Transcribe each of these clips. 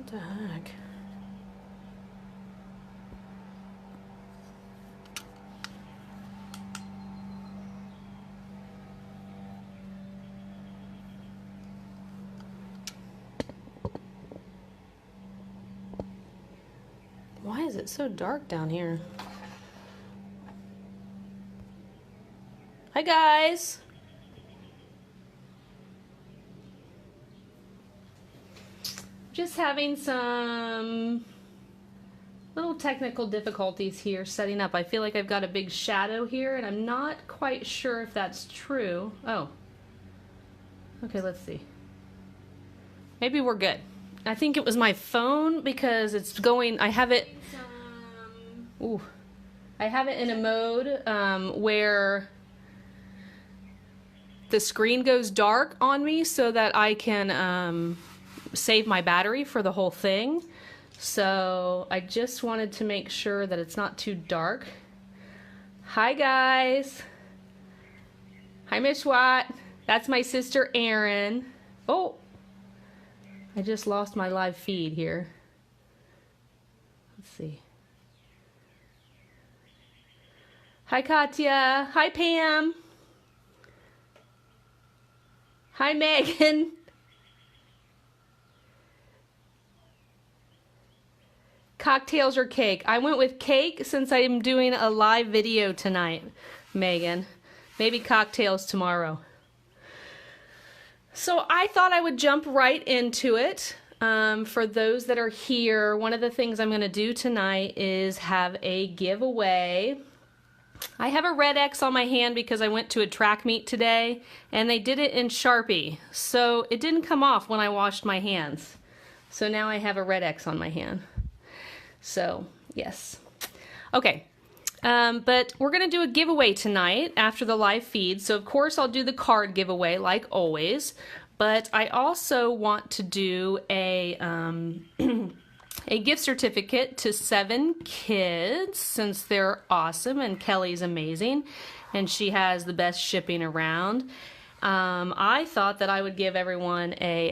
What the heck? Why is it so dark down here? Hi guys! Just having some little technical difficulties here setting up. I feel like I've got a big shadow here and I'm not quite sure if that's true. Oh. Okay, let's see. Maybe we're good. I think it was my phone because it's going, I have it, I have it in a mode where the screen goes dark on me so that I can save my battery for the whole thing. So I just wanted to make sure that it's not too dark. Hi guys. Hi Miss Watt. That's my sister Erin. Oh, I just lost my live feed here. Let's see. Hi Katya. Hi Pam. Hi Megan. Cocktails or cake? I went with cake since I'm doing a live video tonight, Megan. Maybe cocktails tomorrow. So I thought I would jump right into it. For those that are here, one of the things I'm going to do tonight is have a giveaway. I have a red X on my hand because I went to a track meet today and they did it in Sharpie. So it didn't come off when I washed my hands. So now I have a red X on my hand. So yes. Okay. But we're going to do a giveaway tonight after the live feed. So of course I'll do the card giveaway like always, but I also want to do a a gift certificate to 7 kids since they're awesome and Kelly's amazing and she has the best shipping around. I thought that I would give everyone a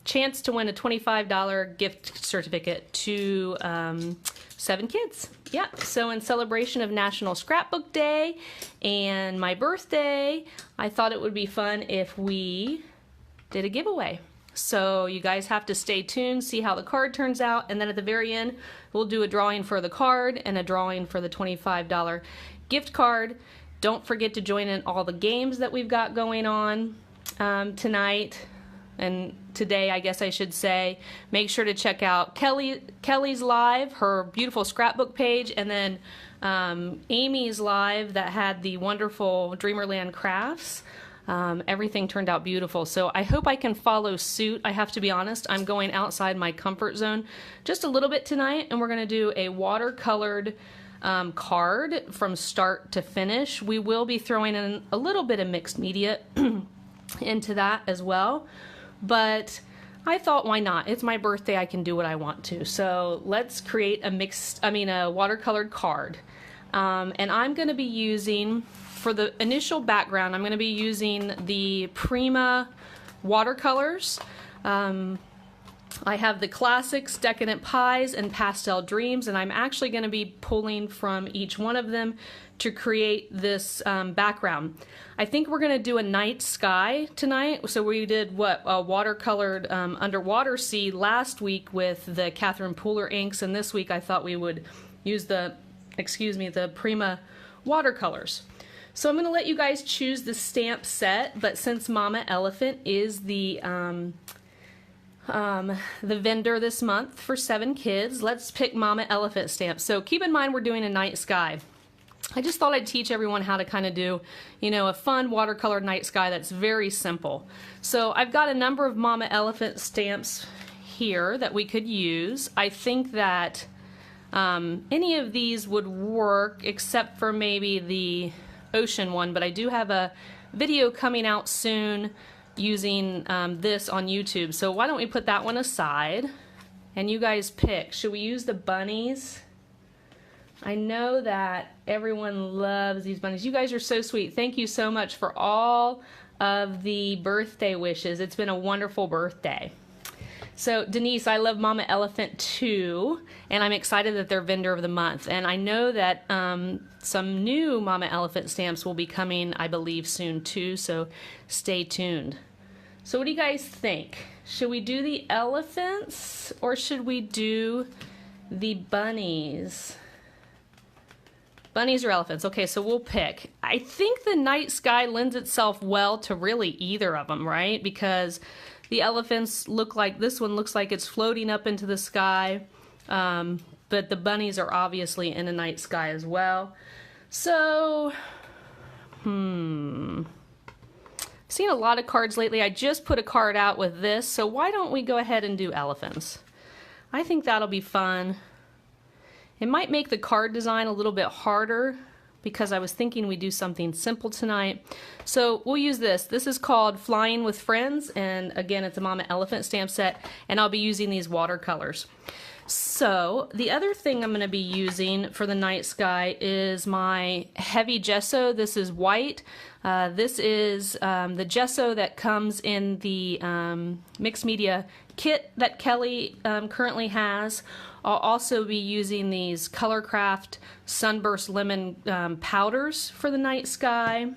chance to win a $25 gift certificate to 7 kids. Yeah, so in celebration of National Scrapbook Day and my birthday, I thought it would be fun if we did a giveaway. So you guys have to stay tuned, see how the card turns out, and then at the very end, we'll do a drawing for the card and a drawing for the $25 gift card. Don't forget to join in all the games that we've got going on tonight. And today, I guess I should say, make sure to check out Kelly's live, her beautiful scrapbook page, and then Amy's live that had the wonderful Dreamerland crafts. Everything turned out beautiful. So I hope I can follow suit. I have to be honest, I'm going outside my comfort zone just a little bit tonight, and we're going to do a watercolored card from start to finish. We will be throwing in a little bit of mixed media into that as well. But I thought, why not? It's my birthday, I can do what I want to. So let's create a watercolored card. And I'm going to be using, for the initial background, I'm going to be using the Prima watercolors. I have the Classics, Decadent Pies, and Pastel Dreams, and I'm actually going to be pulling from each one of them to create this background. I think we're going to do a night sky tonight. So we did what, a watercolored underwater sea last week with the Catherine Pooler inks, and this week I thought we would use the Prima watercolors. So I'm going to let you guys choose the stamp set, but since Mama Elephant is the vendor this month for 7 kids, let's pick Mama Elephant stamps. So keep in mind we're doing a night sky. I just thought I'd teach everyone how to kind of do, you know, a fun watercolor night sky that's very simple. So I've got a number of Mama Elephant stamps here that we could use. I think that any of these would work except for maybe the ocean one, but I do have a video coming out soon using this on YouTube. So why don't we put that one aside and you guys pick. Should we use the bunnies? I know that everyone loves these bunnies. You guys are so sweet. Thank you so much for all of the birthday wishes. It's been a wonderful birthday. So Denise, I love Mama Elephant too, and I'm excited that they're vendor of the month. And I know that some new Mama Elephant stamps will be coming, I believe, soon too, so stay tuned. So what do you guys think? Should we do the elephants or should we do the bunnies? Bunnies or elephants? Okay, so we'll pick. I think the night sky lends itself well to really either of them, right? Because the elephants look like, this one looks like it's floating up into the sky, but the bunnies are obviously in a night sky as well. So, I've seen a lot of cards lately. I just put a card out with this, so why don't we go ahead and do elephants? I think that'll be fun. It might make the card design a little bit harder because I was thinking we'd do something simple tonight. So we'll use this. This is called Flying with Friends, and again, it's a Mama Elephant stamp set, and I'll be using these watercolors. So the other thing I'm going to be using for the night sky is my heavy gesso. This is white. This is the gesso that comes in the mixed media kit that Kelly currently has. I'll also be using these Colorcraft Sunburst Lemon powders for the night sky.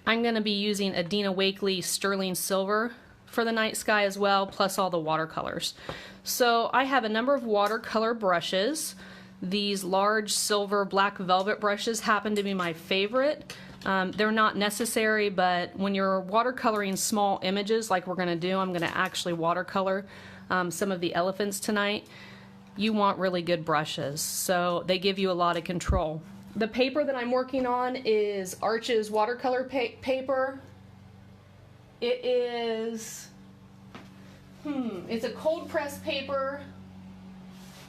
I'm going to be using a Dina Wakley Sterling Silver for the night sky as well, plus all the watercolors. So I have a number of watercolor brushes. These large silver black velvet brushes happen to be my favorite. They're not necessary, but when you're watercoloring small images like we're going to do, I'm going to actually watercolor some of the elephants tonight. You want really good brushes, so they give you a lot of control. The paper that I'm working on is Arches watercolor paper. It is, it's a cold press paper,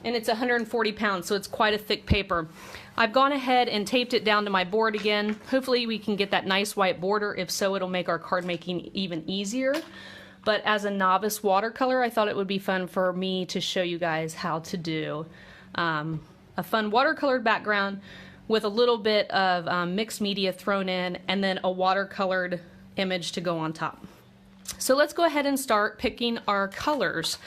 and it's 140 pounds, so it's quite a thick paper. I've gone ahead and taped it down to my board again. Hopefully we can get that nice white border. If so, it'll make our card making even easier. But as a novice watercolor, I thought it would be fun for me to show you guys how to do a fun watercolored background with a little bit of mixed media thrown in, and then a watercolored image to go on top. So let's go ahead and start picking our colors.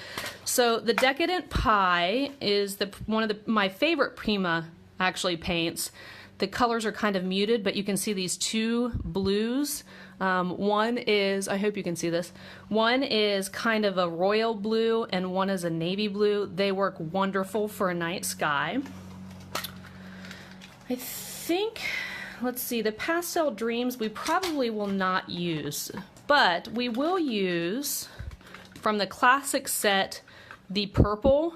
So the Decadent Pie is one of my favorite Prima actually paints. The colors are kind of muted, but you can see these two blues. One is, I hope you can see this, one is kind of a royal blue and one is a navy blue. They work wonderful for a night sky. I think, let's see, the Pastel Dreams we probably will not use, but we will use from the classic set the purple,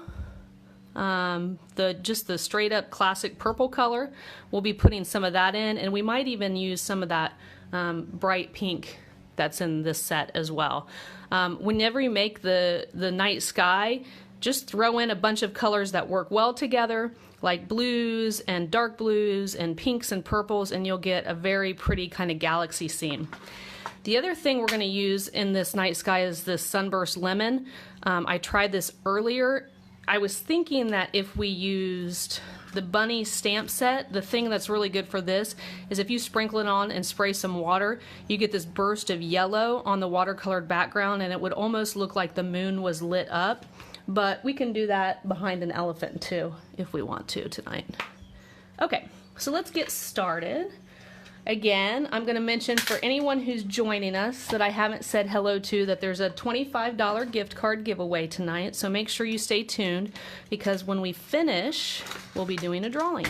just the straight up classic purple color. We'll be putting some of that in, and we might even use some of that bright pink that's in this set as well. Whenever you make the night sky, just throw in a bunch of colors that work well together, like blues and dark blues and pinks and purples, and you'll get a very pretty kind of galaxy scene. The other thing we're going to use in this night sky is this Sunburst Lemon. I tried this earlier. I was thinking that if we used the bunny stamp set, the thing that's really good for this is if you sprinkle it on and spray some water, you get this burst of yellow on the watercolored background, and it would almost look like the moon was lit up. But we can do that behind an elephant too, if we want to tonight. Okay, so let's get started. Again, I'm going to mention for anyone who's joining us that I haven't said hello to that there's a $25 gift card giveaway tonight, so make sure you stay tuned because when we finish, we'll be doing a drawing.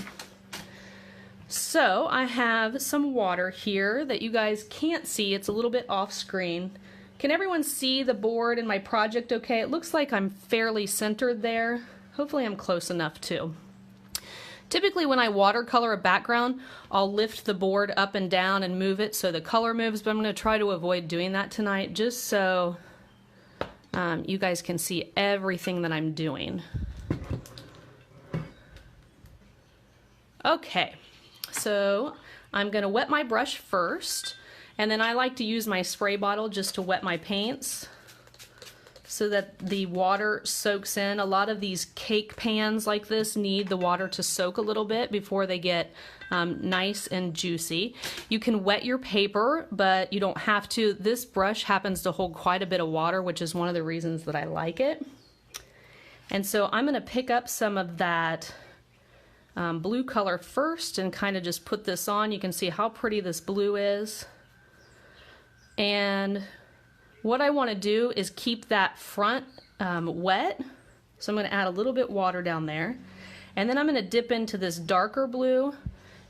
So I have some water here that you guys can't see. It's a little bit off screen. Can everyone see the board and my project okay? It looks like I'm fairly centered there. Hopefully I'm close enough too. Typically when I watercolor a background, I'll lift the board up and down and move it so the color moves, but I'm going to try to avoid doing that tonight just so you guys can see everything that I'm doing. Okay, so I'm going to wet my brush first, and then I like to use my spray bottle just to wet my paints. so that the water soaks in. A lot of these cake pans like this need the water to soak a little bit before they get nice and juicy. You can wet your paper, but you don't have to. This brush happens to hold quite a bit of water, which is one of the reasons that I like it. And so I'm gonna pick up some of that blue color first and kind of just put this on. You can see how pretty this blue is. And what I want to do is keep that front wet. So I'm going to add a little bit water down there. And then I'm going to dip into this darker blue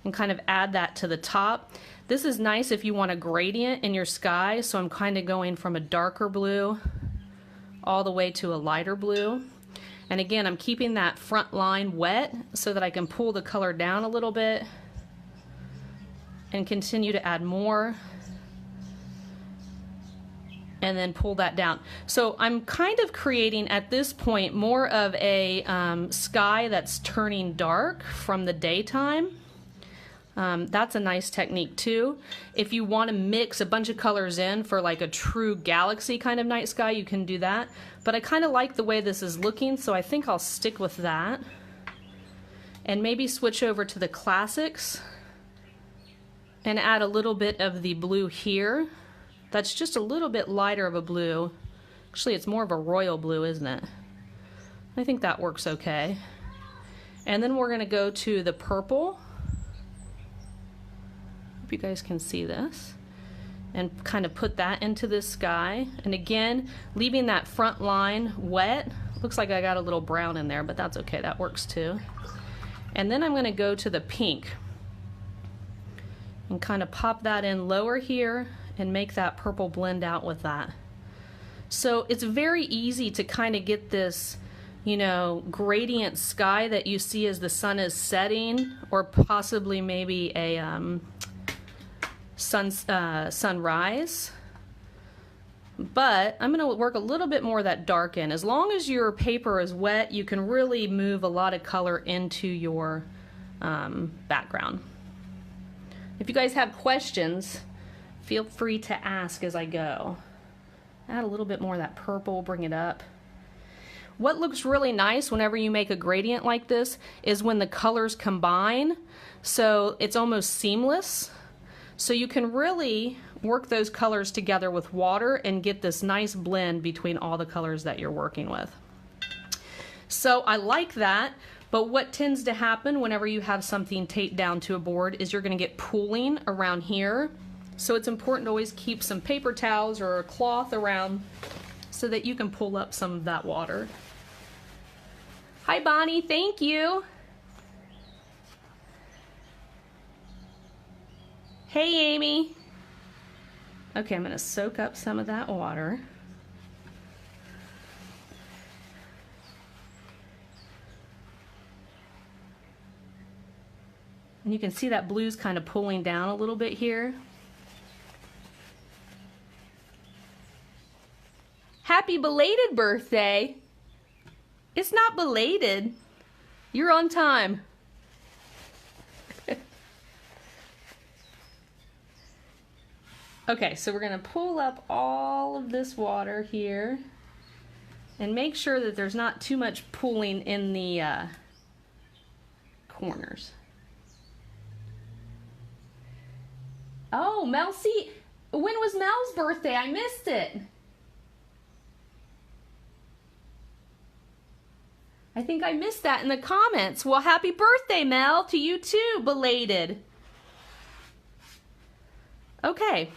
and kind of add that to the top. This is nice if you want a gradient in your sky. So I'm kind of going from a darker blue all the way to a lighter blue. And again, I'm keeping that front line wet so that I can pull the color down a little bit and continue to add more. And then pull that down. So I'm kind of creating at this point more of a sky that's turning dark from the daytime. That's a nice technique too. If you want to mix a bunch of colors in for like a true galaxy kind of night sky, you can do that. But I kind of like the way this is looking, so I think I'll stick with that. And maybe switch over to the classics and add a little bit of the blue here. That's just a little bit lighter of a blue. Actually, it's more of a royal blue, isn't it? I think that works okay. And then we're going to go to the purple. Hope you guys can see this. And kind of put that into this sky. And again, leaving that front line wet. Looks like I got a little brown in there, but that's okay. That works too. And then I'm going to go to the pink and kind of pop that in lower here and make that purple blend out with that. So it's very easy to kind of get this, you know, gradient sky that you see as the sun is setting, or possibly maybe a sunrise. But I'm going to work a little bit more of that dark in. As long as your paper is wet, you can really move a lot of color into your background. If you guys have questions, feel free to ask as I go. Add a little bit more of that purple, bring it up. What looks really nice whenever you make a gradient like this is when the colors combine, so it's almost seamless. So you can really work those colors together with water and get this nice blend between all the colors that you're working with. So I like that. But what tends to happen whenever you have something taped down to a board is you're going to get pooling around here. So it's important to always keep some paper towels or a cloth around so that you can pull up some of that water. Hi Bonnie, thank you. Hey Amy. Okay, I'm going to soak up some of that water. And you can see that blue's kind of pulling down a little bit here. Happy belated birthday. It's not belated. You're on time. Okay, so we're going to pull up all of this water here and make sure that there's not too much pooling in the corners. Oh, Mel, see, when was Mel's birthday? I missed it. I think I missed that in the comments. Well, happy birthday, Mel, to you too, belated. Okay,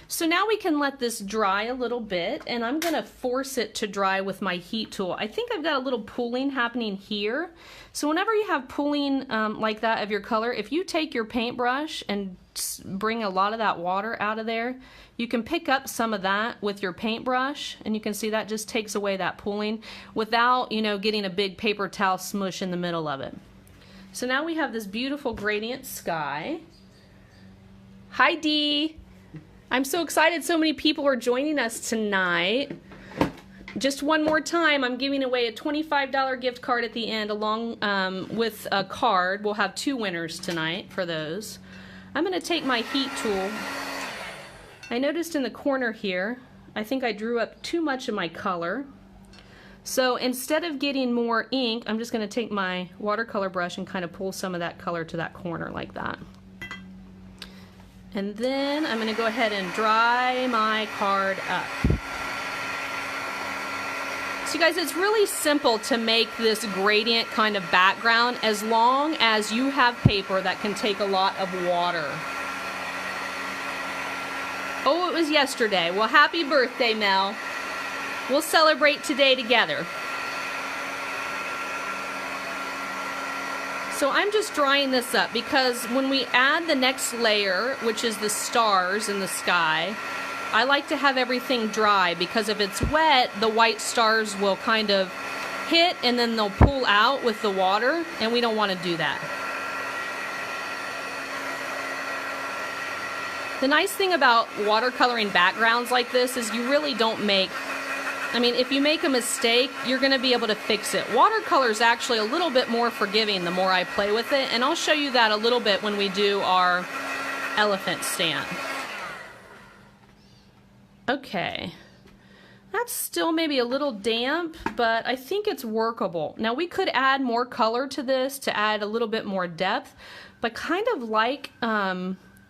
so now we can let this dry a little bit, and I'm going to force it to dry with my heat tool. I think I've got a little pooling happening here. So whenever you have pooling like that of your color, if you take your paintbrush and bring a lot of that water out of there, you can pick up some of that with your paintbrush, and you can see that just takes away that pooling without, you know, getting a big paper towel smush in the middle of it. So now we have this beautiful gradient sky. Hi Dee. I'm so excited so many people are joining us tonight. Just one more time, I'm giving away a $25 gift card at the end along with a card. We'll have 2 winners tonight for those. I'm going to take my heat tool. I noticed in the corner here, I think I drew up too much of my color. So instead of getting more ink, I'm just going to take my watercolor brush and kind of pull some of that color to that corner like that. And then I'm going to go ahead and dry my card up. So you guys, it's really simple to make this gradient kind of background as long as you have paper that can take a lot of water. Oh, it was yesterday. Well, happy birthday, Mel. We'll celebrate today together. So I'm just drying this up because when we add the next layer, which is the stars in the sky, I like to have everything dry because if it's wet, the white stars will kind of hit and then they'll pull out with the water, and we don't want to do that. The nice thing about watercoloring backgrounds like this is you really don't make, I mean, if you make a mistake, you're going to be able to fix it. Watercolor is actually a little bit more forgiving the more I play with it, and I'll show you that a little bit when we do our elephant stand. Okay, that's still maybe a little damp, but I think it's workable. Now we could add more color to this to add a little bit more depth, but kind of like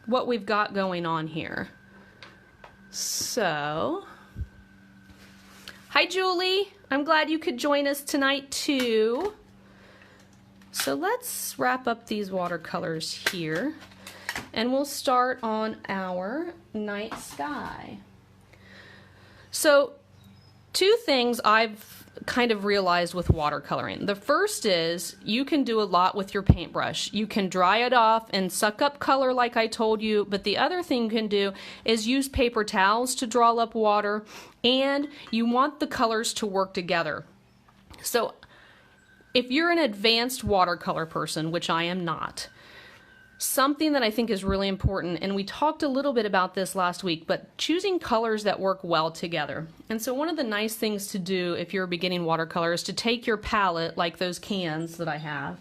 what we've got going on here. So, hi Julie, I'm glad you could join us tonight too. So let's wrap up these watercolors here, and we'll start on our night sky. So, two things I've kind of realized with watercoloring. The first is you can do a lot with your paintbrush. You can dry it off and suck up color like I told you, but the other thing you can do is use paper towels to draw up water, and you want the colors to work together. So, if you're an advanced watercolor person, which I am not, something that I think is really important, and we talked a little bit about this last week, but choosing colors that work well together. And so one of the nice things to do if you're a beginning watercolor is to take your palette, like those cans that I have,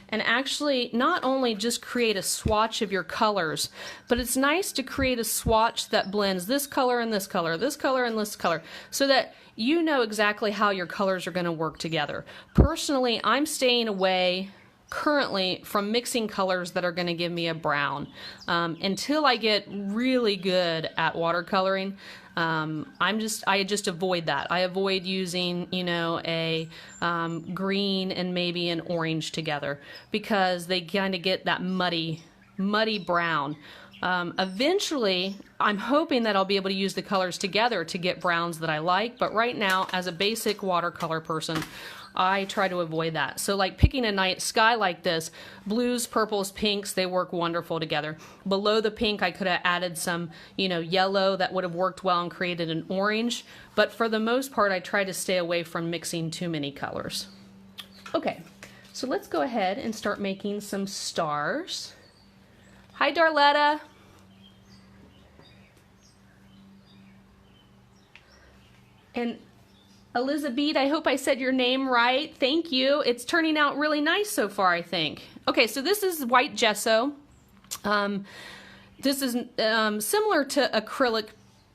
and actually not only just create a swatch of your colors, but it's nice to create a swatch that blends this color and this color, this color and this color, so that you know exactly how your colors are going to work together. Personally, I'm staying away currently from mixing colors that are going to give me a brown. Until I get really good at watercoloring, I just avoid that. I avoid using, you know, a green and maybe an orange together because they kind of get that muddy brown. Eventually, I'm hoping that I'll be able to use the colors together to get browns that I like, but right now, as a basic watercolor person, I try to avoid that. So like picking a night sky like this, blues, purples, pinks, they work wonderful together. Below the pink, I could have added some, you know, yellow that would have worked well and created an orange. But for the most part, I try to stay away from mixing too many colors. Okay, so let's go ahead and start making some stars. Hi, Darletta. And Elizabeth, I hope I said your name right. Thank you. It's turning out really nice so far, I think. Okay, so this is white gesso. This is similar to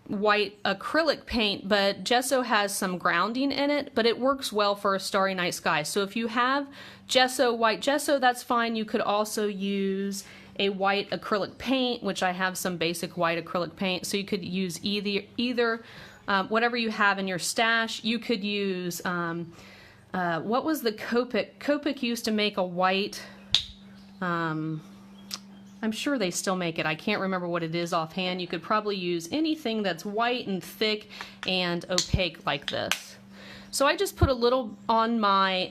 white acrylic paint, but gesso has some grounding in it, but it works well for a starry night sky. So if you have gesso, white gesso, that's fine. You could also use a white acrylic paint, which I have some basic white acrylic paint. So you could use either whatever you have in your stash. You could use, what was the Copic? Copic used to make a white, I'm sure they still make it. I can't remember what it is offhand. You could probably use anything that's white and thick and opaque like this. So I just put a little on my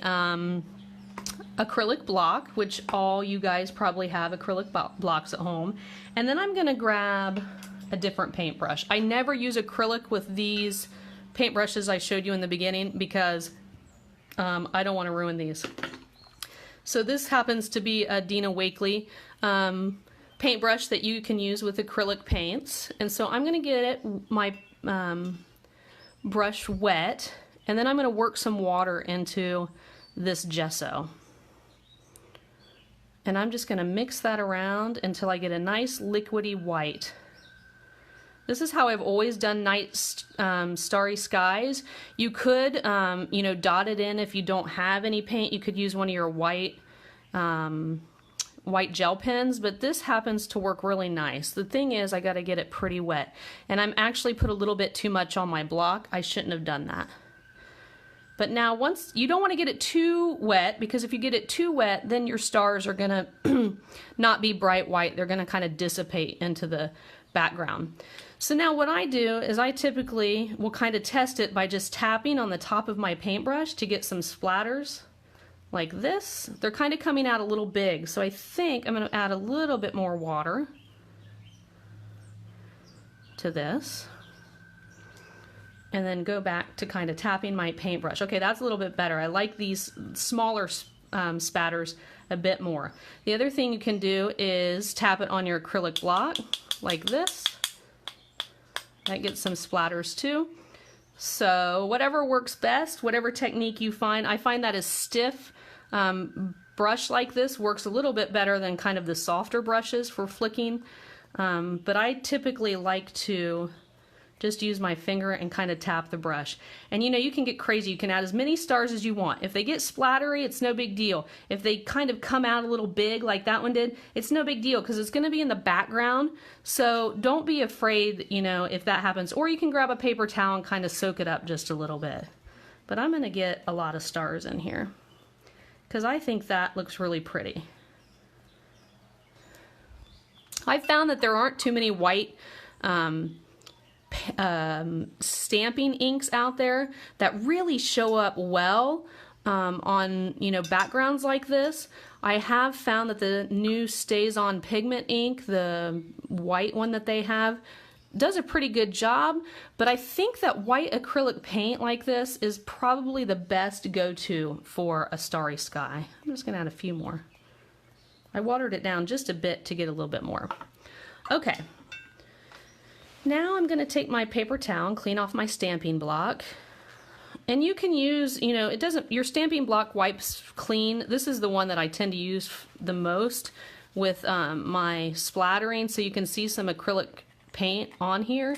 acrylic block, which all you guys probably have acrylic blocks at home. And then I'm going to grab a different paintbrush. I never use acrylic with these paintbrushes I showed you in the beginning because I don't want to ruin these. So this happens to be a Dina Wakley paintbrush that you can use with acrylic paints. And so I'm going to get my brush wet, and then I'm going to work some water into this gesso. And I'm just going to mix that around until I get a nice liquidy white. This is how I've always done night starry skies. You could, you know, dot it in if you don't have any paint. You could use one of your white gel pens, but this happens to work really nice. The thing is, I got to get it pretty wet, and I'm actually put a little bit too much on my block. I shouldn't have done that. But now once, you don't want to get it too wet, because if you get it too wet, then your stars are gonna not be bright white. They're gonna kind of dissipate into the background. So now what I do is I typically will kind of test it by just tapping on the top of my paintbrush to get some splatters like this. They're kind of coming out a little big, so I think I'm going to add a little bit more water to this. And then go back to kind of tapping my paintbrush. Okay, that's a little bit better. I like these smaller spatters a bit more. The other thing you can do is tap it on your acrylic block like this. That gets some splatters too. So whatever works best, whatever technique you find. I find that a stiff brush like this works a little bit better than kind of the softer brushes for flicking. But I typically like to just use my finger and kind of tap the brush. And you know, you can get crazy. You can add as many stars as you want. If they get splattery, it's no big deal. If they kind of come out a little big like that one did, it's no big deal because it's going to be in the background. So don't be afraid, you know, if that happens. Or you can grab a paper towel and kind of soak it up just a little bit. But I'm going to get a lot of stars in here because I think that looks really pretty. I've found that there aren't too many white stamping inks out there that really show up well on, you know, backgrounds like this. I have found that the new Stays On Pigment ink, the white one that they have, does a pretty good job, but I think that white acrylic paint like this is probably the best go-to for a starry sky. I'm just gonna add a few more. I watered it down just a bit to get a little bit more. Okay. Now I'm going to take my paper towel and clean off my stamping block. And you can use, you know, your stamping block wipes clean. This is the one that I tend to use the most with my splattering, so you can see some acrylic paint on here.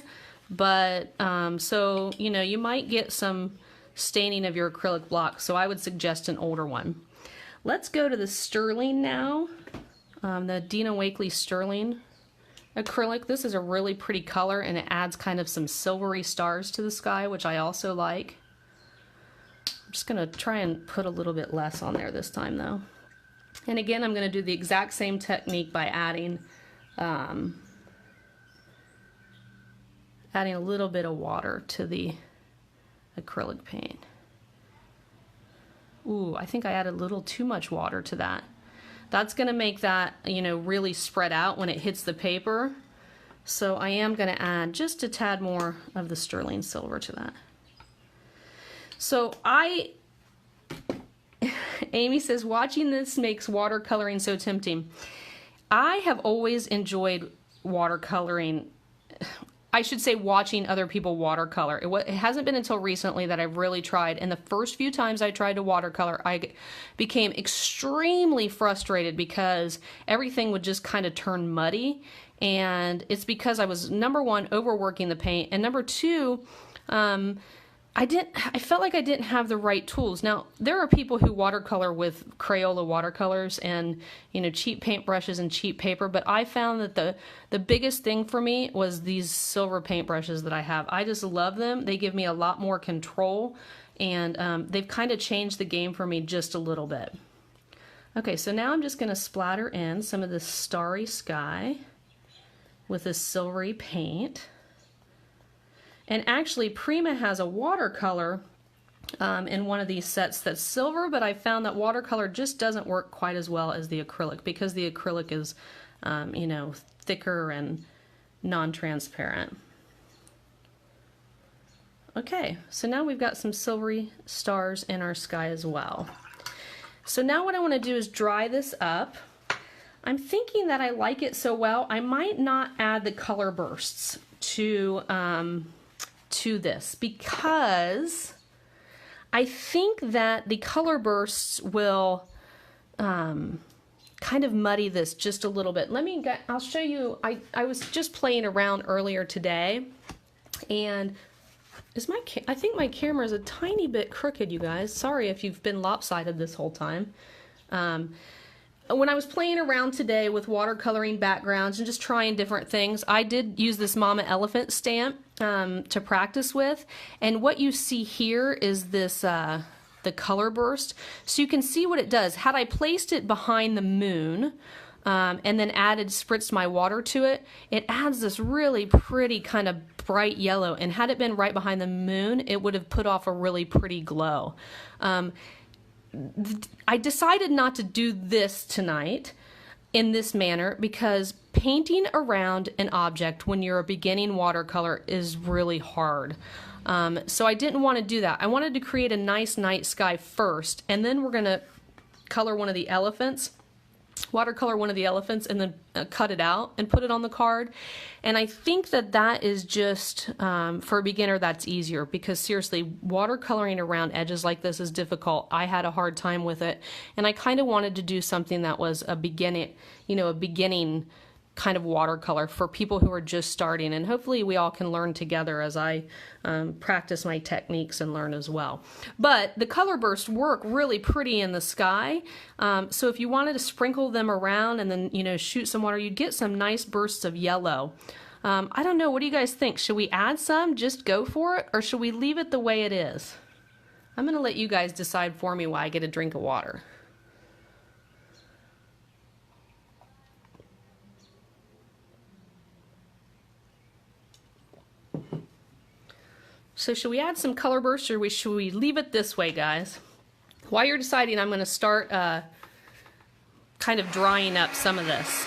But, so, you know, you might get some staining of your acrylic block, so I would suggest an older one. Let's go to the sterling now, the Dina Wakley sterling acrylic. This is a really pretty color, and it adds kind of some silvery stars to the sky, which I also like. I'm just going to try and put a little bit less on there this time though. And again, I'm going to do the exact same technique by adding a little bit of water to the acrylic paint. Ooh, I think I added a little too much water to that. That's going to make that, you know, really spread out when it hits the paper. So I am going to add just a tad more of the sterling silver to that. So Amy says, watching this makes watercoloring so tempting. I have always enjoyed watercoloring. I should say watching other people watercolor. It hasn't been until recently that I've really tried, and the first few times I tried to watercolor, I became extremely frustrated because everything would just kind of turn muddy, and it's because I was, number one, overworking the paint, and number two, I felt like I didn't have the right tools. Now, there are people who watercolor with Crayola watercolors and, you know, cheap paintbrushes and cheap paper, but I found that the biggest thing for me was these silver paintbrushes that I have. I just love them. They give me a lot more control, and they've kind of changed the game for me just a little bit. Okay, so now I'm just going to splatter in some of this starry sky with this silvery paint. And actually, Prima has a watercolor in one of these sets that's silver, but I found that watercolor just doesn't work quite as well as the acrylic because the acrylic is, you know, thicker and non-transparent. Okay, so now we've got some silvery stars in our sky as well. So now what I want to do is dry this up. I'm thinking that I like it so well, I might not add the color bursts to this because I think that the color bursts will kind of muddy this just a little bit. I'll show you. I was just playing around earlier today, and I think my camera is a tiny bit crooked, you guys. Sorry if you've been lopsided this whole time. When I was playing around today with watercoloring backgrounds and just trying different things, I did use this Mama Elephant stamp to practice with. And what you see here is this the color burst. So you can see what it does. Had I placed it behind the moon and then spritzed my water to it, it adds this really pretty kind of bright yellow. And had it been right behind the moon, it would have put off a really pretty glow. I decided not to do this tonight in this manner because painting around an object when you're a beginning watercolor is really hard. So I didn't want to do that. I wanted to create a nice night sky first, and then we're going to color one of the elephants, watercolor one of the elephants, and then cut it out and put it on the card. And I think that is just, for a beginner, that's easier, because seriously, watercoloring around edges like this is difficult. I had a hard time with it, and I kind of wanted to do something that was a beginning kind of watercolor for people who are just starting, and hopefully we all can learn together as I practice my techniques and learn as well. But the color bursts work really pretty in the sky, so if you wanted to sprinkle them around and then shoot some water, you'd get some nice bursts of yellow. I don't know, what do you guys think? Should we add some, just go for it, or should we leave it the way it is? I'm gonna let you guys decide for me while I get a drink of water. So should we add some color bursts, or should we leave it this way, guys? While you're deciding, I'm going to start kind of drying up some of this.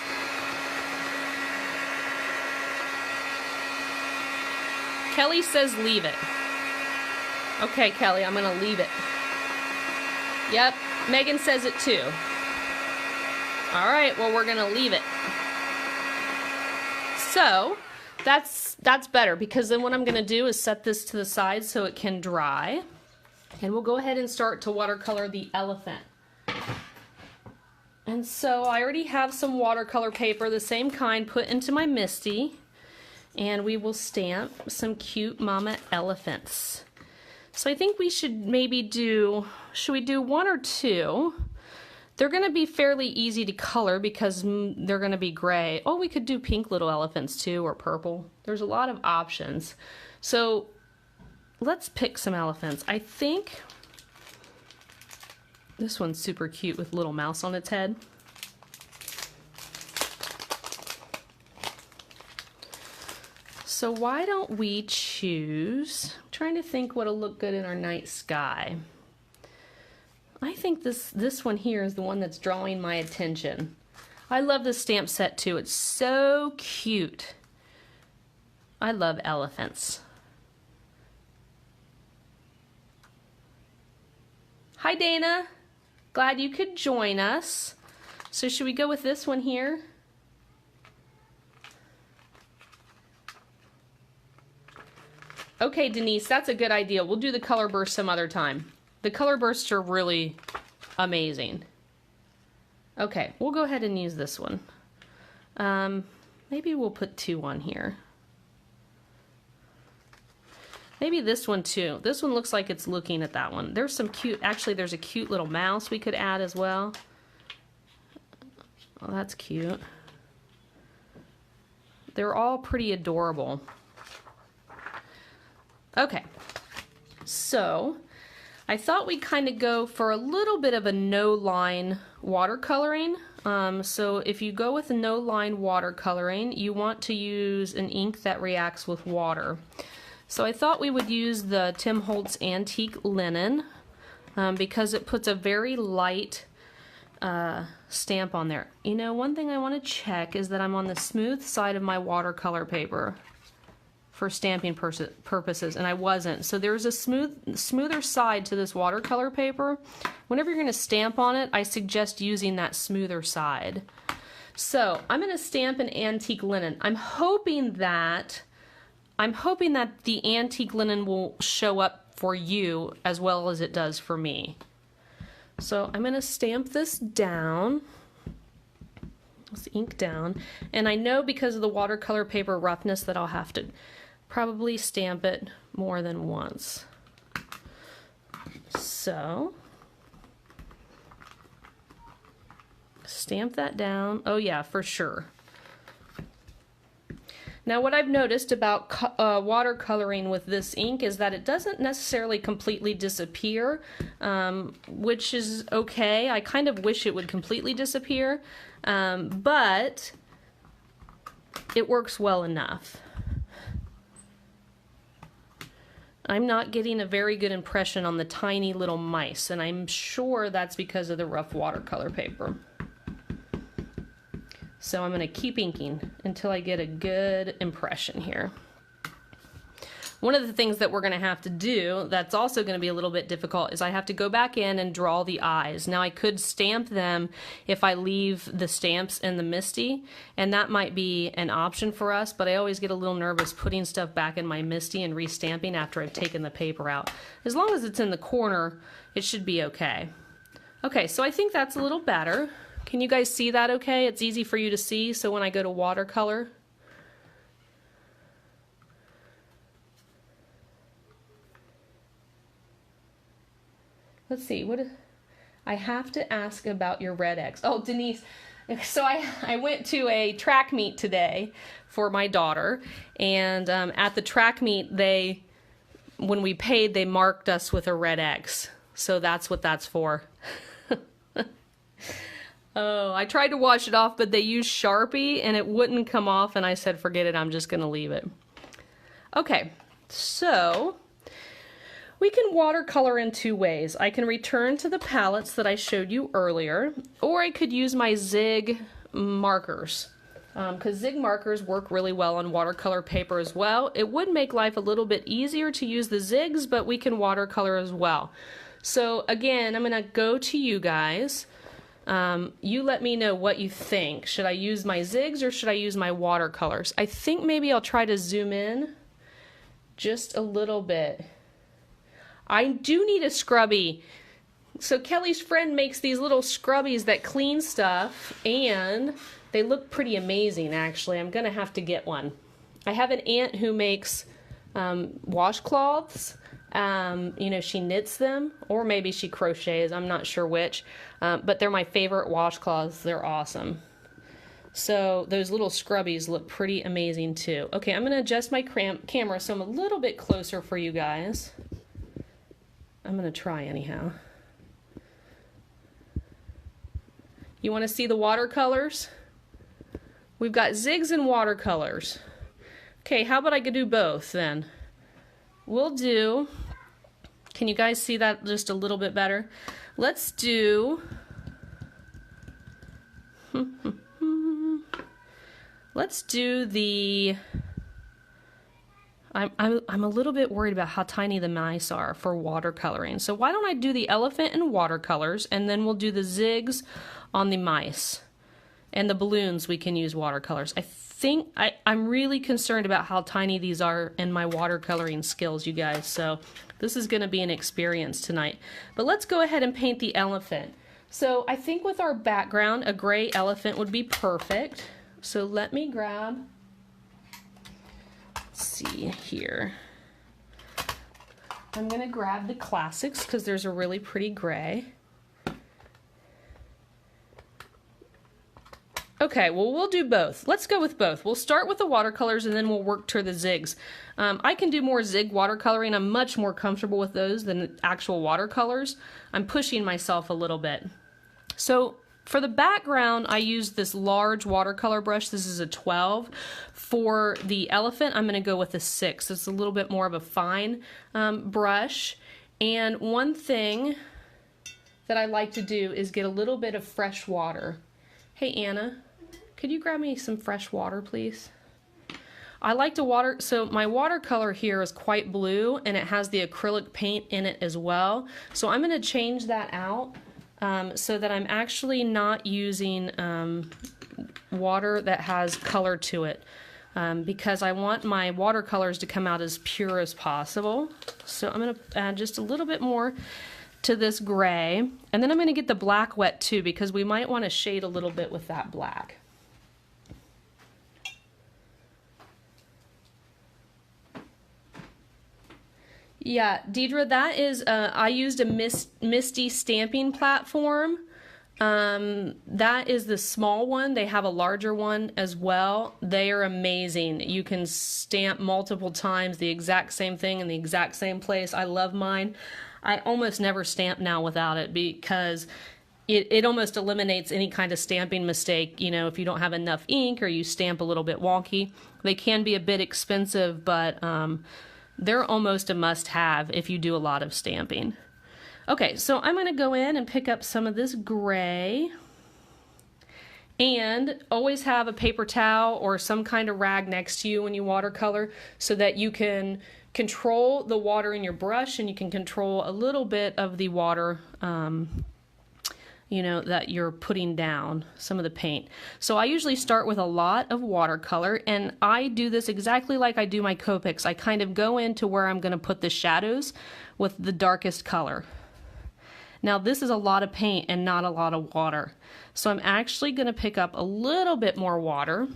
Kelly says leave it. Okay, Kelly, I'm going to leave it. Yep, Megan says it too. All right, well, we're going to leave it. So that's better, because then what I'm going to do is set this to the side so it can dry, and we'll go ahead and start to watercolor the elephant. And so I already have some watercolor paper, the same kind, put into my MISTI, and we will stamp some cute mama elephants. So I think we should maybe should we do one or two? They're going to be fairly easy to color because they're going to be gray. Oh, we could do pink little elephants too, or purple. There's a lot of options. So let's pick some elephants. I think this one's super cute with a little mouse on its head. So why don't we choose, I'm trying to think what'll look good in our night sky. I think this one here is the one that's drawing my attention. I love this stamp set too. It's so cute. I love elephants. Hi Dana, glad you could join us. So should we go with this one here? Okay, Denise, that's a good idea. We'll do the color burst some other time. The color bursts are really amazing. Okay, we'll go ahead and use this one. Maybe we'll put two on here. Maybe this one too. This one looks like it's looking at that one. There's some cute, actually there's a cute little mouse we could add as well. Oh, that's cute. They're all pretty adorable. Okay, so I thought we'd kind of go for a little bit of a no-line watercoloring. So if you go with a no-line watercoloring, you want to use an ink that reacts with water. So I thought we would use the Tim Holtz Antique Linen because it puts a very light stamp on there. You know, one thing I want to check is that I'm on the smooth side of my watercolor paper for stamping purposes, and I wasn't. So there's a smoother side to this watercolor paper. Whenever you're going to stamp on it, I suggest using that smoother side. So I'm going to stamp an antique linen. I'm hoping that the antique linen will show up for you as well as it does for me. So I'm going to stamp this down. this ink down. And I know because of the watercolor paper roughness that I'll have to probably stamp it more than once. So, stamp that down. Oh yeah, for sure. Now what I've noticed about watercoloring with this ink is that it doesn't necessarily completely disappear, which is okay. I kind of wish it would completely disappear, but it works well enough. I'm not getting a very good impression on the tiny little mice, and I'm sure that's because of the rough watercolor paper. So I'm going to keep inking until I get a good impression here. One of the things that we're going to have to do that's also going to be a little bit difficult is I have to go back in and draw the eyes. Now I could stamp them if I leave the stamps in the MISTI, and that might be an option for us, but I always get a little nervous putting stuff back in my MISTI and restamping after I've taken the paper out. As long as it's in the corner, it should be okay. Okay, so I think that's a little better. Can you guys see that okay? It's easy for you to see, so when I go to watercolor, let's see, I have to ask about your red X. Oh, Denise, so I went to a track meet today for my daughter, and at the track meet, when we paid, they marked us with a red X. So that's what that's for. Oh, I tried to wash it off, but they used Sharpie and it wouldn't come off, and I said, forget it, I'm just going to leave it. Okay, so we can watercolor in two ways. I can return to the palettes that I showed you earlier, or I could use my Zig markers, because Zig markers work really well on watercolor paper as well. It would make life a little bit easier to use the Zigs, but we can watercolor as well. So again, I'm going to go to you guys. You let me know what you think. Should I use my Zigs or should I use my watercolors? I think maybe I'll try to zoom in just a little bit. I do need a scrubby. So Kelly's friend makes these little scrubbies that clean stuff, and they look pretty amazing actually. I'm gonna have to get one. I have an aunt who makes washcloths. You know, she knits them, or maybe she crochets, I'm not sure which, but they're my favorite washcloths. They're awesome. So those little scrubbies look pretty amazing too. Okay, I'm going to adjust my camera so I'm a little bit closer for you guys. I'm going to try anyhow. You want to see the watercolors? We've got Zigs and watercolors. Okay, how about I could do both then? We'll do, can you guys see that just a little bit better? Let's do, let's do the, I'm a little bit worried about how tiny the mice are for watercoloring. So why don't I do the elephant in watercolors, and then we'll do the Zigs on the mice. And the balloons we can use watercolors. I think I'm really concerned about how tiny these are in my watercoloring skills, you guys. So this is going to be an experience tonight. But let's go ahead and paint the elephant. So I think with our background, a gray elephant would be perfect. So let me grab, let's see here. I'm going to grab the classics because there's a really pretty gray. Okay, well, we'll do both. Let's go with both. We'll start with the watercolors and then we'll work to the Zigs. I can do more Zig watercoloring. I'm much more comfortable with those than actual watercolors. I'm pushing myself a little bit. So for the background, I use this large watercolor brush. This is a 12. For the elephant, I'm going to go with a 6. It's a little bit more of a fine brush. And one thing that I like to do is get a little bit of fresh water. Hey, Anna. Could you grab me some fresh water, please? I like to water, so my watercolor here is quite blue and it has the acrylic paint in it as well. So I'm going to change that out so that I'm actually not using water that has color to it because I want my watercolors to come out as pure as possible. So I'm going to add just a little bit more to this gray, and then I'm going to get the black wet too because we might want to shade a little bit with that black. Yeah, Deidre, that is, I used a Misty stamping platform. That is the small one. They have a larger one as well. They are amazing. You can stamp multiple times the exact same thing in the exact same place. I love mine. I almost never stamp now without it because it almost eliminates any kind of stamping mistake. You know, if you don't have enough ink or you stamp a little bit wonky. They can be a bit expensive, but they're almost a must-have if you do a lot of stamping. Okay, so I'm going to go in and pick up some of this gray, and always have a paper towel or some kind of rag next to you when you watercolor so that you can control the water in your brush and you can control a little bit of the water you know, that you're putting down, some of the paint. So I usually start with a lot of watercolor, and I do this exactly like I do my Copics. I kind of go into where I'm going to put the shadows with the darkest color. Now this is a lot of paint and not a lot of water. So I'm actually going to pick up a little bit more water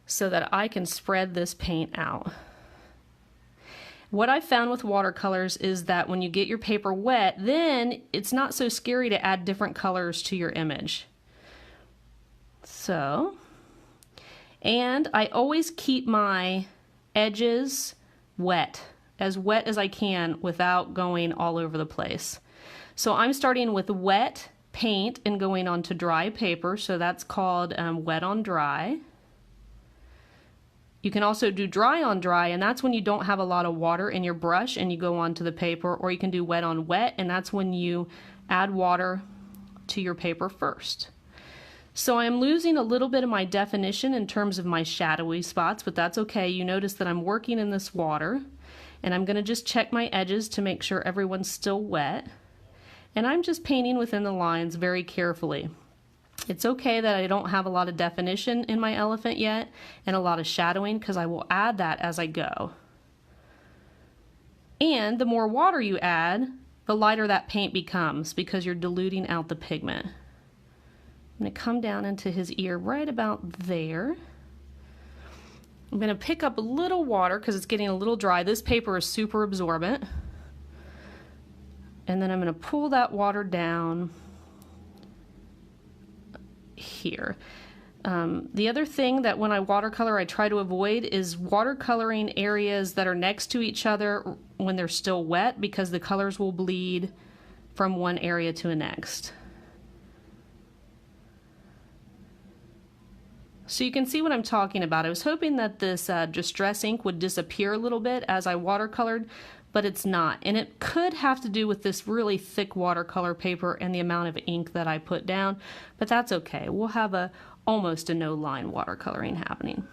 so that I can spread this paint out. What I found with watercolors is that when you get your paper wet, then it's not so scary to add different colors to your image. So, and I always keep my edges wet as I can without going all over the place. So I'm starting with wet paint and going on to dry paper, so that's called wet on dry. You can also do dry on dry, and that's when you don't have a lot of water in your brush and you go onto the paper, or you can do wet on wet, and that's when you add water to your paper first. So I'm losing a little bit of my definition in terms of my shadowy spots, but that's okay. You notice that I'm working in this water, and I'm going to just check my edges to make sure everyone's still wet. And I'm just painting within the lines very carefully. It's okay that I don't have a lot of definition in my elephant yet and a lot of shadowing, because I will add that as I go. And the more water you add, the lighter that paint becomes because you're diluting out the pigment. I'm going to come down into his ear right about there. I'm going to pick up a little water because it's getting a little dry. This paper is super absorbent. And then I'm going to pull that water down here. The other thing that when I watercolor I try to avoid is watercoloring areas that are next to each other when they're still wet, because the colors will bleed from one area to the next. So you can see what I'm talking about. I was hoping that this Distress ink would disappear a little bit as I watercolored, but it's not. And it could have to do with this really thick watercolor paper and the amount of ink that I put down, but that's okay. We'll have almost a no-line watercoloring happening.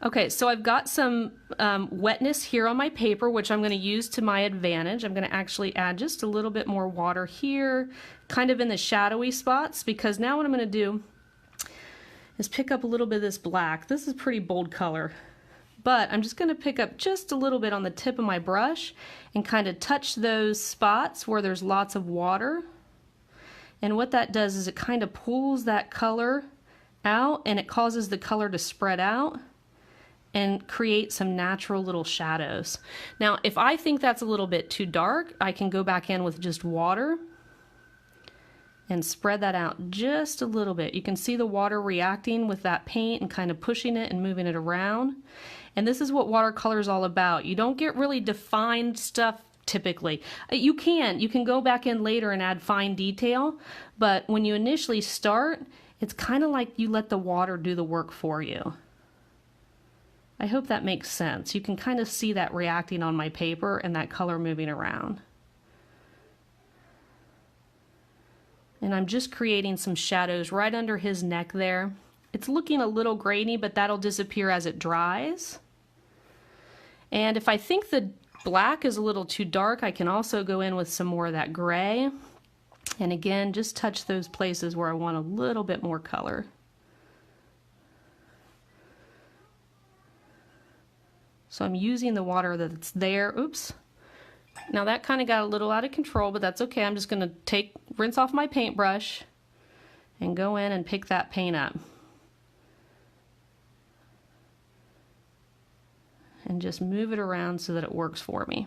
Okay, so I've got some wetness here on my paper, which I'm going to use to my advantage. I'm going to actually add just a little bit more water here, kind of in the shadowy spots, because now what I'm going to do is pick up a little bit of this black. This is a pretty bold color. But I'm just going to pick up just a little bit on the tip of my brush and kind of touch those spots where there's lots of water. And what that does is it kind of pulls that color out, and it causes the color to spread out and create some natural little shadows. Now, if I think that's a little bit too dark, I can go back in with just water and spread that out just a little bit. You can see the water reacting with that paint and kind of pushing it and moving it around. And this is what watercolor is all about. You don't get really defined stuff typically. You can go back in later and add fine detail, but when you initially start, it's kind of like you let the water do the work for you. I hope that makes sense. You can kind of see that reacting on my paper and that color moving around. And I'm just creating some shadows right under his neck there. It's looking a little grainy, but that'll disappear as it dries. And if I think the black is a little too dark, I can also go in with some more of that gray. And again, just touch those places where I want a little bit more color. So I'm using the water that's there. Oops. Now that kind of got a little out of control, but that's okay. I'm just going to rinse off my paintbrush and go in and pick that paint up. and just move it around so that it works for me.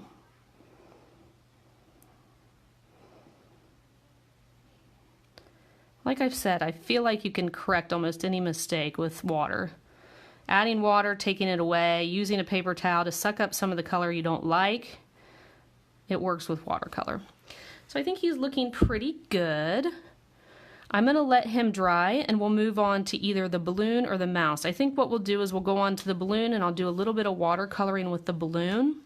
Like I've said, I feel like you can correct almost any mistake with water. Adding water, taking it away, using a paper towel to suck up some of the color you don't like. It works with watercolor. So I think he's looking pretty good. I'm going to let him dry and we'll move on to either the balloon or the mouse. I think what we'll do is we'll go on to the balloon and I'll do a little bit of watercoloring with the balloon.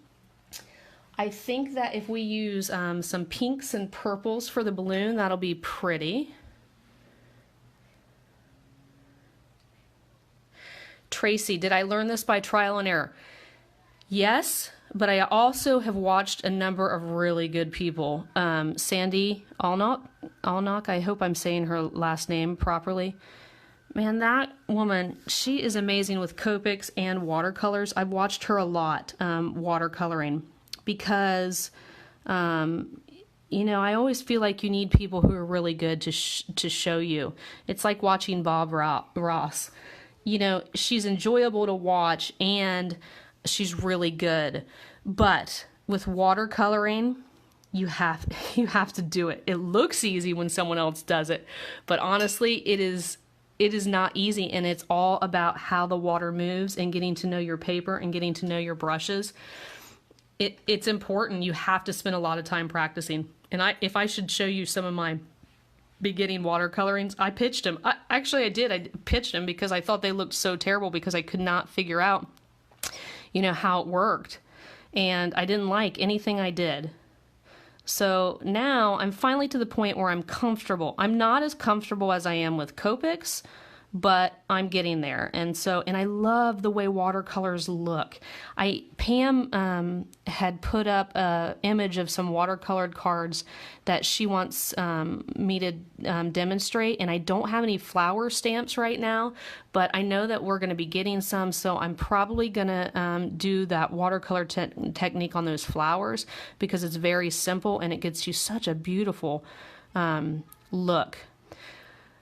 I think that if we use some pinks and purples for the balloon, that'll be pretty. Tracy, did I learn this by trial and error? Yes, but I also have watched a number of really good people. Sandy Alnock, I hope I'm saying her last name properly. Man, that woman, she is amazing with Copics and watercolors. I've watched her a lot watercoloring because, you know, I always feel like you need people who are really good to show you. It's like watching Bob Ross. You know, she's enjoyable to watch and she's really good. But with watercoloring, you have to do it. It looks easy when someone else does it, but honestly, it is not easy, and it's all about how the water moves and getting to know your paper and getting to know your brushes. It's important. You have to spend a lot of time practicing. And if I should show you some of my beginning watercolorings, I pitched them. I pitched them because I thought they looked so terrible because I could not figure out, you know, how it worked. And I didn't like anything I did. So now I'm finally to the point where I'm comfortable. I'm not as comfortable as I am with Copics, but I'm getting there. And I love the way watercolors look. Pam had put up an image of some watercolored cards that she wants me to demonstrate, and I don't have any flower stamps right now, but I know that we're going to be getting some, so I'm probably going to do that watercolor technique on those flowers because it's very simple and it gets you such a beautiful look.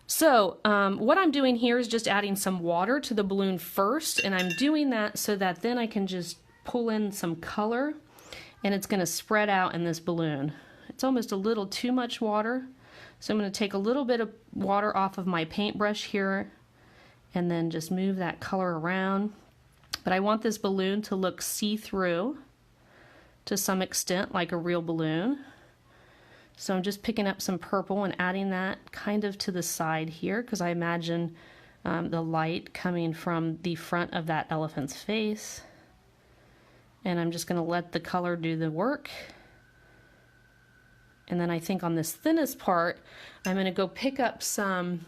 So what I'm doing here is just adding some water to the balloon first, and I'm doing that so that then I can just pull in some color and it's going to spread out in this balloon. It's almost a little too much water, so I'm going to take a little bit of water off of my paintbrush here and then just move that color around. But I want this balloon to look see-through to some extent, like a real balloon. So I'm just picking up some purple and adding that kind of to the side here because I imagine the light coming from the front of that elephant's face. And I'm just going to let the color do the work. And then I think on this thinnest part, I'm going to go pick up some,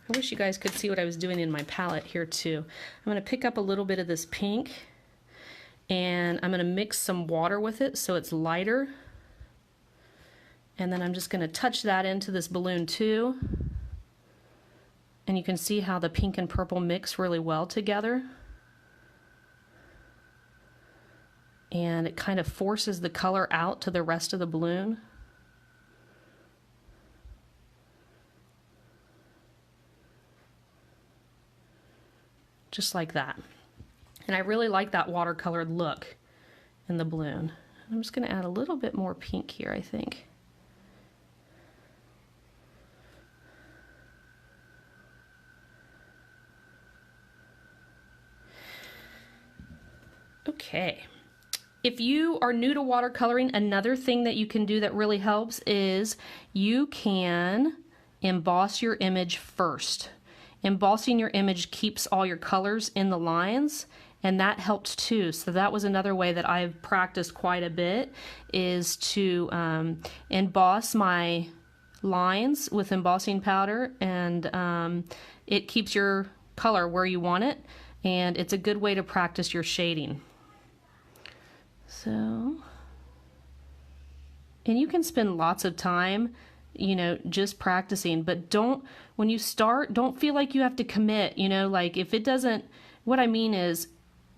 I wish you guys could see what I was doing in my palette here too. I'm going to pick up a little bit of this pink and I'm going to mix some water with it so it's lighter. And then I'm just going to touch that into this balloon too. And you can see how the pink and purple mix really well together. And it kind of forces the color out to the rest of the balloon. Just like that. And I really like that watercolored look in the balloon. I'm just going to add a little bit more pink here, I think. Okay, if you are new to watercoloring, another thing that you can do that really helps is you can emboss your image first. Embossing your image keeps all your colors in the lines, and that helps too. So that was another way that I've practiced quite a bit, is to emboss my lines with embossing powder, and it keeps your color where you want it, and it's a good way to practice your shading. So, and you can spend lots of time, you know, just practicing, but when you start, don't feel like you have to commit, you know, like if it doesn't, what I mean is